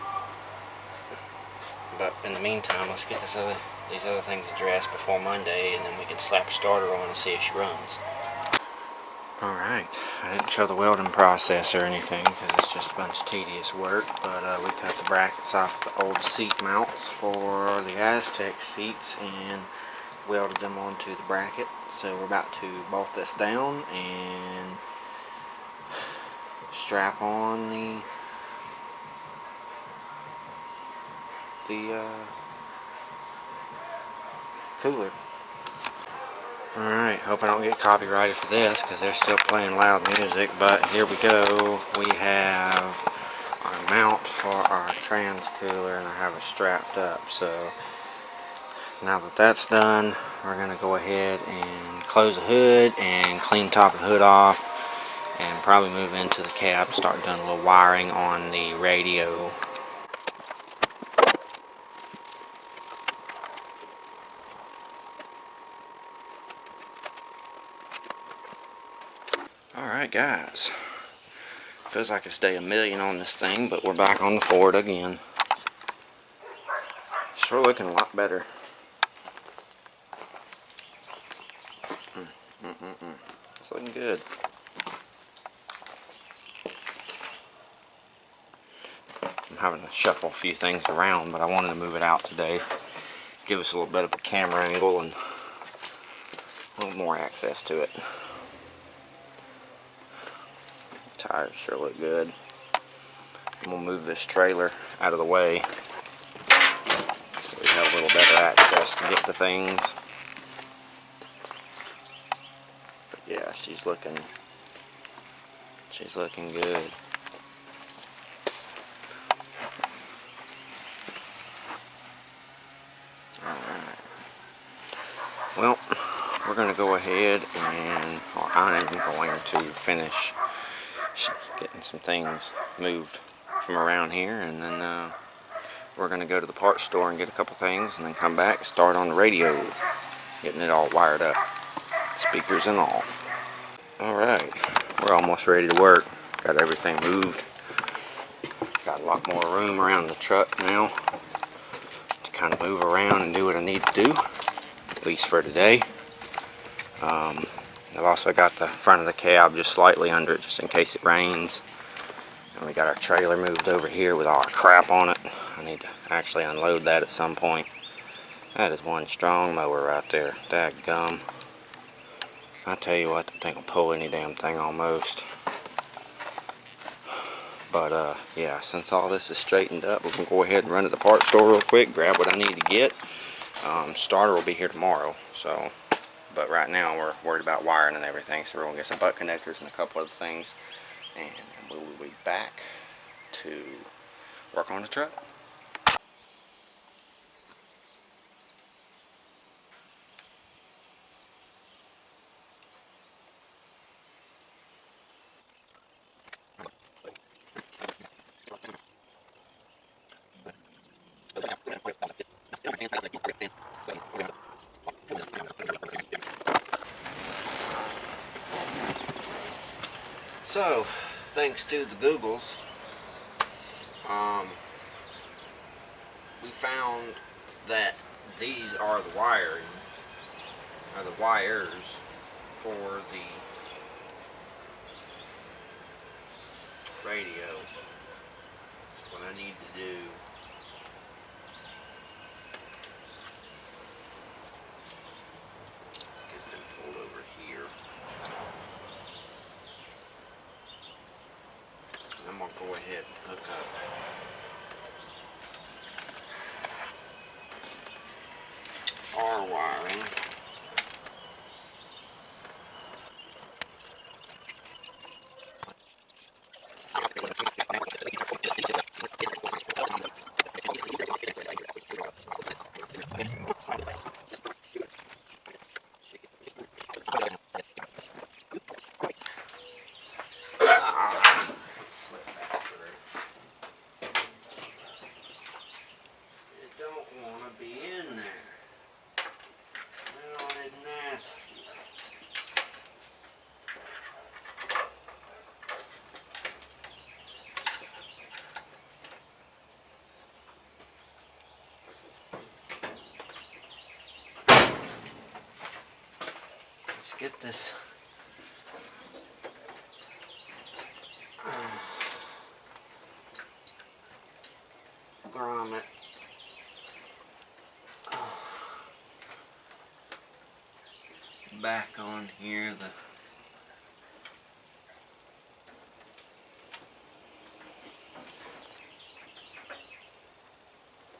But in the meantime, let's get these other things addressed before Monday, and then we can slap a starter on and see if she runs. Alright, I didn't show the welding process or anything because it's just a bunch of tedious work, but we cut the brackets off the old seat mounts for the Aztec seats and welded them onto the bracket. So we're about to bolt this down and strap on the cooler. Alright, hope I don't get copyrighted for this because they're still playing loud music, but here we go. We have our mount for our trans cooler, and I have it strapped up. So now that that's done, we're going to go ahead and close the hood and clean the top of the hood off, and probably move into the cab, start doing a little wiring on the radio. Alright guys, feels like it's day a million on this thing, but we're back on the Ford again. Sure looking a lot better. It's looking good. I'm having to shuffle a few things around, but I wanted to move it out today. Give us a little bit of a camera angle and a little more access to it. Tires sure look good. I'm going to move this trailer out of the way so we have a little better access to get to things. But yeah, she's looking good. Alright. Well, we're going to go ahead and, or I'm going to finish getting some things moved from around here, and then we're going to go to the parts store and get a couple things, and then come back and start on the radio, getting it all wired up, speakers and all. Alright, we're almost ready to work. Got everything moved. Got a lot more room around the truck now to kind of move around and do what I need to do, at least for today. I've also got the front of the cab just slightly under it, just in case it rains. And we got our trailer moved over here with all our crap on it. I need to actually unload that at some point. That is one strong mower right there. Dadgum. I tell you what, that thing will pull any damn thing almost. But yeah, since all this is straightened up, we're going to go ahead and run to the parts store real quick, grab what I need to get. Starter will be here tomorrow, so... But right now we're worried about wiring and everything, so we're going to get some butt connectors and a couple other things. And we will be back to work on the truck. So, thanks to the Googles, we found that these are the wirings, or the wires for the radio. That's what I need to do. Let's get them pulled over here. And I'm going to go ahead and hook up our wiring. Slip back through. It don't want to be in there. Well, it nasty. Let's get this grommet back on here. The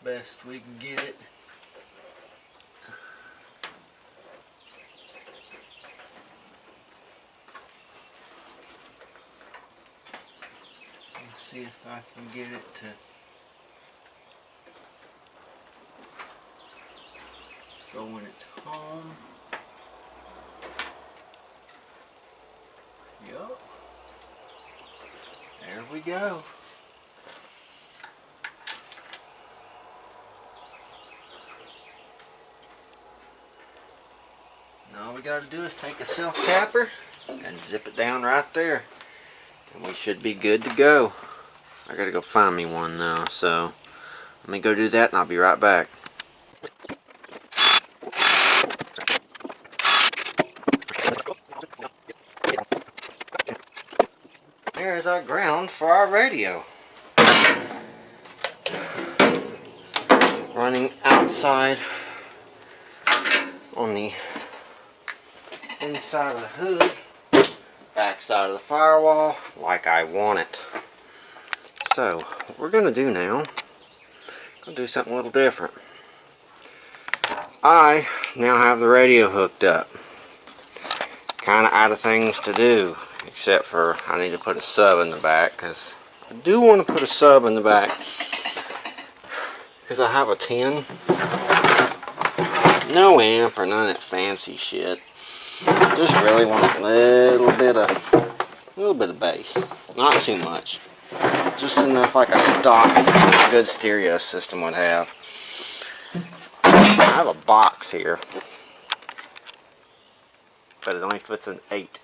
best we can get it. see if I can get it to go when it's home. Yup. There we go. Now all we gotta do is take a self-tapper and zip it down right there. And we should be good to go. I gotta go find me one though, so let me go do that and I'll be right back. There's our ground for our radio. Running outside on the inside of the hood, back side of the firewall, like I want it. So, what we're going to do now, I'm going to do something a little different. I now have the radio hooked up. Kind of out of things to do, except for I need to put a sub in the back, because I do want to put a sub in the back, because I have a 10. No amp or none of that fancy shit. Just really want a little bit of bass. Not too much. Just enough like a stock good stereo system would have. I have a box here, but it only fits an 8.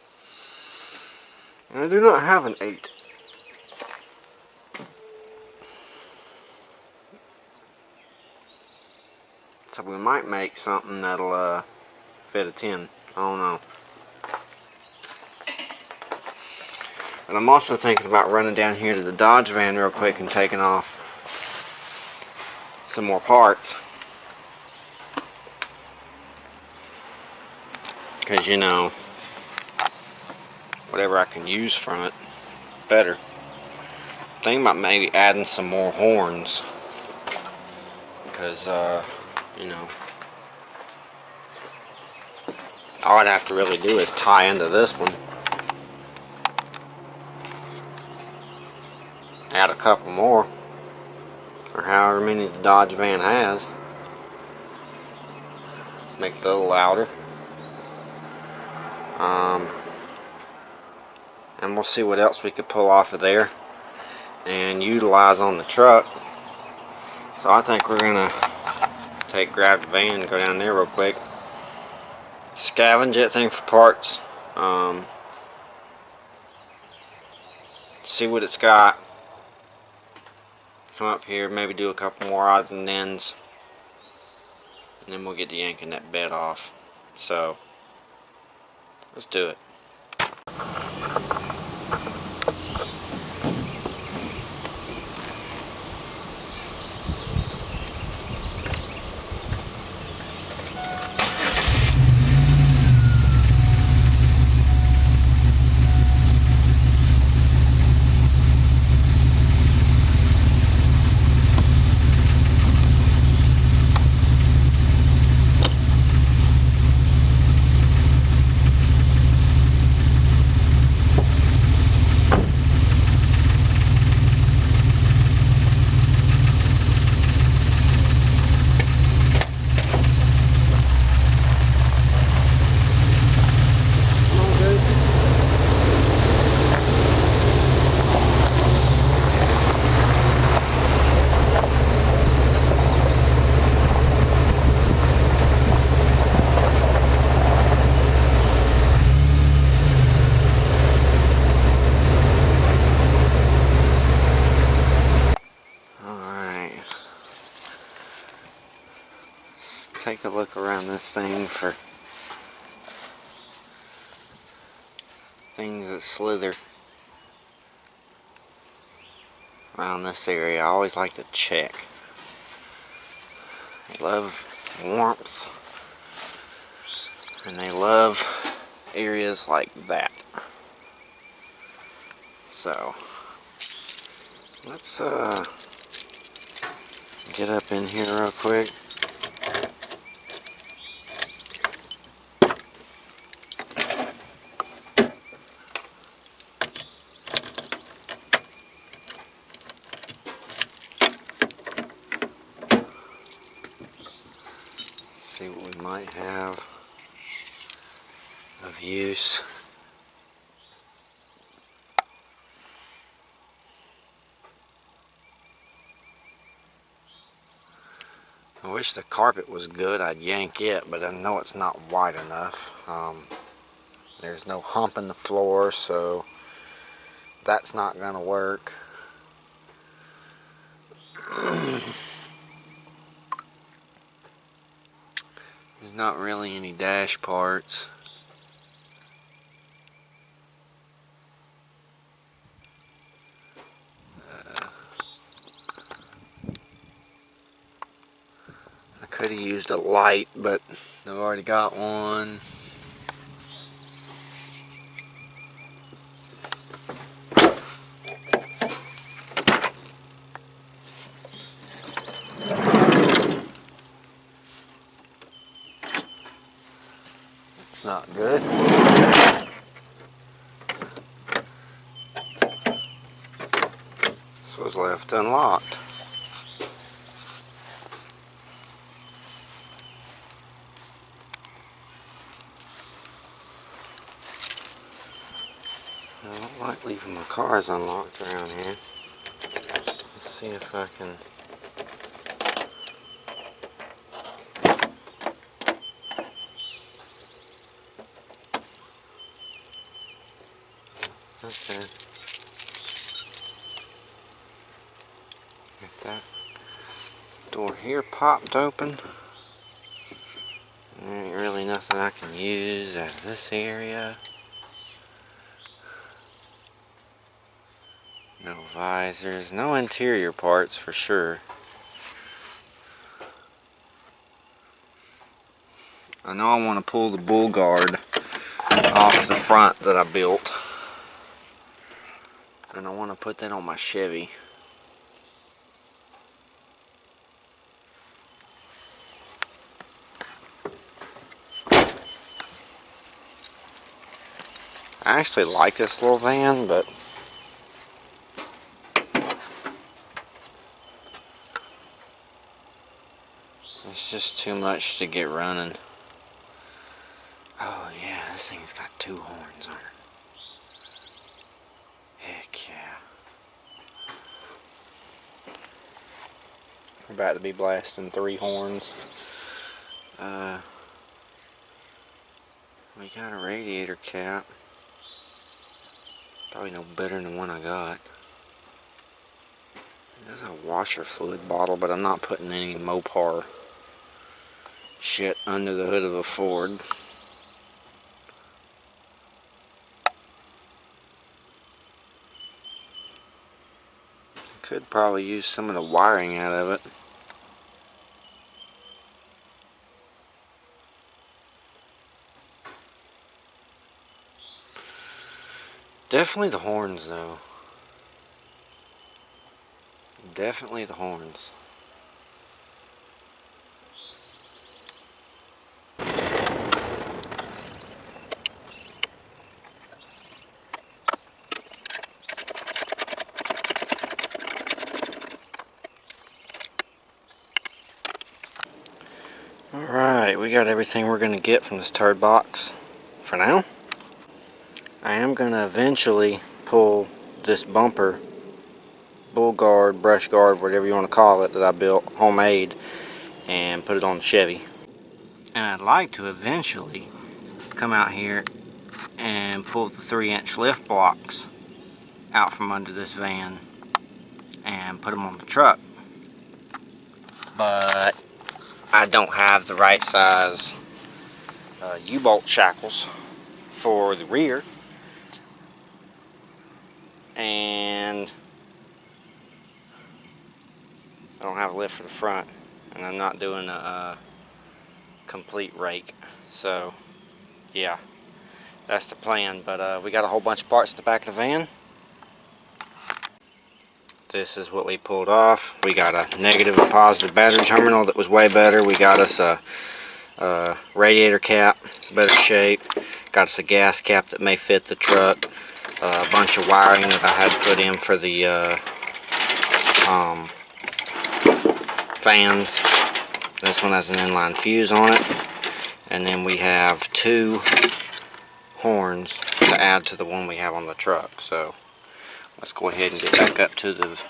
And I do not have an 8. So we might make something that'll fit a 10. I don't know. But I'm also thinking about running down here to the Dodge van real quick and taking off some more parts. Because, you know, whatever I can use from it, better. Thinking about maybe adding some more horns. Because, you know, all I'd have to really do is tie into this one, add a couple more, or however many the Dodge van has, make it a little louder, and we'll see what else we could pull off of there and utilize on the truck. So I think we're gonna grab the van and go down there real quick, scavenge that thing for parts, see what it's got, come up here, maybe do a couple more odds and ends, and then we'll get to yanking that bed off. So let's do it. Take a look around this thing for things that slither around this area. I always like to check. They love warmth, and they love areas like that. So let's get up in here real quick. of use. I wish the carpet was good. I'd yank it, but I know it's not wide enough. There's no hump in the floor, so that's not gonna work. There's not really any dash parts. I could have used a light, but I've already got one. It's not good. This was left unlocked. I don't like leaving my cars unlocked around here. Let's see if I can. Okay. Get that door here popped open. There ain't really nothing I can use out of this area. No visors, no interior parts for sure. I know I want to pull the bull guard off the front that I built. And I want to put that on my Chevy. I actually like this little van, but it's just too much to get running. Oh yeah, this thing's got 2 horns on it. Heck yeah. We're about to be blasting 3 horns. We got a radiator cap. Probably no better than the one I got. There's a washer fluid bottle, but I'm not putting any Mopar shit under the hood of a Ford. Could probably use some of the wiring out of it. Definitely the horns though. Definitely the horns. Alright, we got everything we're going to get from this turd box for now. I am going to eventually pull this bumper, bull guard, brush guard, whatever you want to call it, that I built homemade, and put it on the Chevy. And I'd like to eventually come out here and pull the 3-inch lift blocks out from under this van and put them on the truck. But I don't have the right size U-bolt shackles for the rear, and I don't have a lift for the front, and I'm not doing a complete rake. So yeah, that's the plan. But we got a whole bunch of parts in the back of the van. This is what we pulled off. We got a negative and positive battery terminal that was way better. We got us a radiator cap, better shape. Got us a gas cap that may fit the truck. A bunch of wiring that I had to put in for the fans. This one has an inline fuse on it. And then we have 2 horns to add to the one we have on the truck. So let's go ahead and get back up to the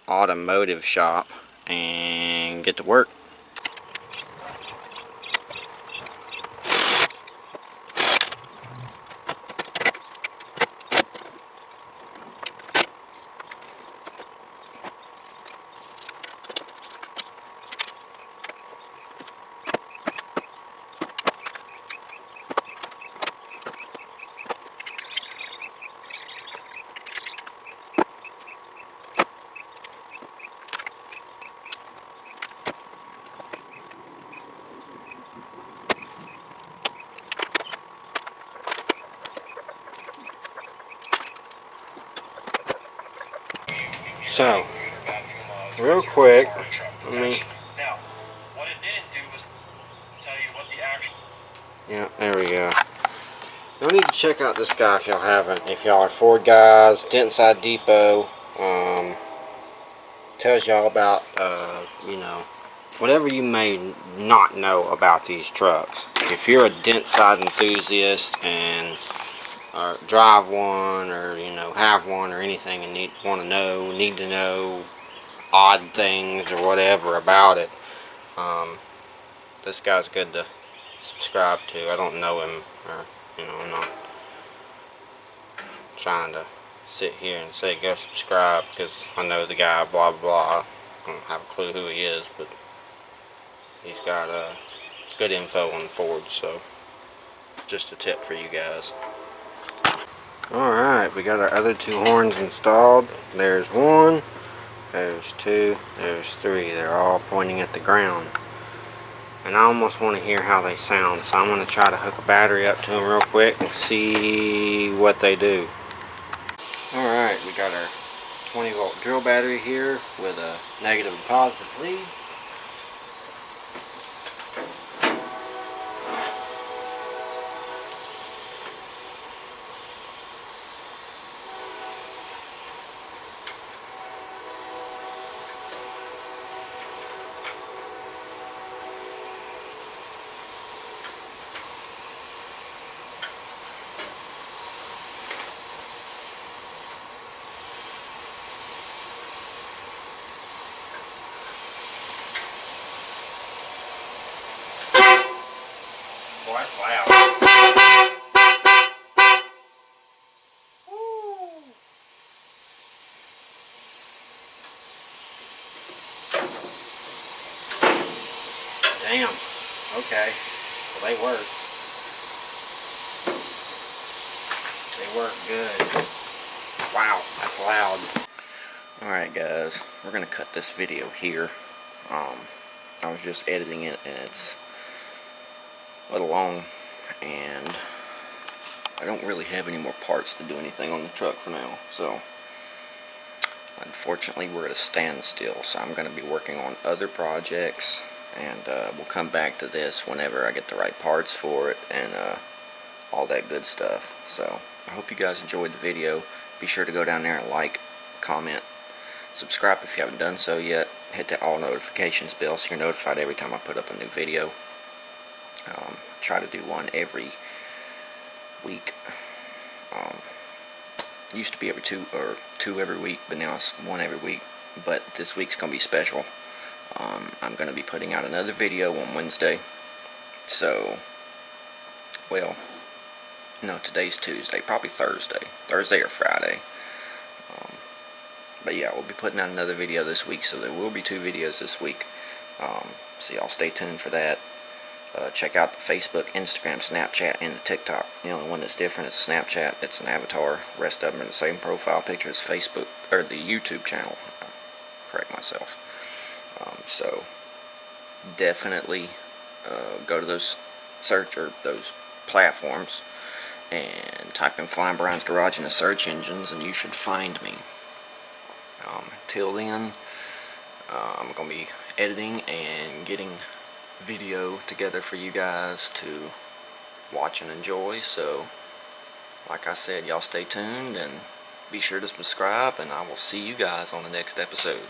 automotive shop and get to work. So, real quick, let me. Now, what it didn't do was tell you what the actual. Yeah, there we go. Y'all need to check out this guy if y'all haven't. If y'all are Ford guys, Dent Side Depot. Tells y'all about, you know, whatever you may not know about these trucks. If you're a dent side enthusiast and drive one, or you know, have one or anything, and need to know odd things or whatever about it, this guy's good to subscribe to. I don't know him, or you know, I'm not trying to sit here and say go subscribe because I know the guy, blah blah blah. I don't have a clue who he is, but he's got good info on Ford, so just a tip for you guys. Alright, we got our other two horns installed. There's one, there's two, there's three. They're all pointing at the ground. And I almost want to hear how they sound, so I'm going to try to hook a battery up to them real quick and see what they do. Alright, we got our 20 volt drill battery here with a negative and positive lead. Boy, that's loud. Woo. Damn. Okay. Well, they work. They work good. Wow, that's loud. Alright guys, we're going to cut this video here. I was just editing it and it's a little long, and I don't really have any more parts to do anything on the truck for now, so unfortunately we're at a standstill. So I'm going to be working on other projects, and we'll come back to this whenever I get the right parts for it and all that good stuff. So I hope you guys enjoyed the video. Be sure to go down there and like, comment, subscribe if you haven't done so yet. Hit the all notifications bell so you're notified every time I put up a new video. Try to do one every week. Used to be every two every week, but now it's one every week. But this week's gonna be special. I'm gonna be putting out another video on Wednesday. So, well, no, today's Tuesday, probably Thursday or Friday. But yeah, we'll be putting out another video this week, so there will be 2 videos this week. So y'all stay tuned for that. Check out the Facebook, Instagram, Snapchat, and the TikTok. The only one that's different is Snapchat. It's an avatar. The rest of them are the same profile picture as Facebook, or the YouTube channel. Correct myself. So definitely go to those search or those platforms and type in Flying Brian's Garage in the search engines, and you should find me. Till then, I'm going to be editing and getting video together for you guys to watch and enjoy. So like I said, y'all stay tuned and be sure to subscribe, and I will see you guys on the next episode.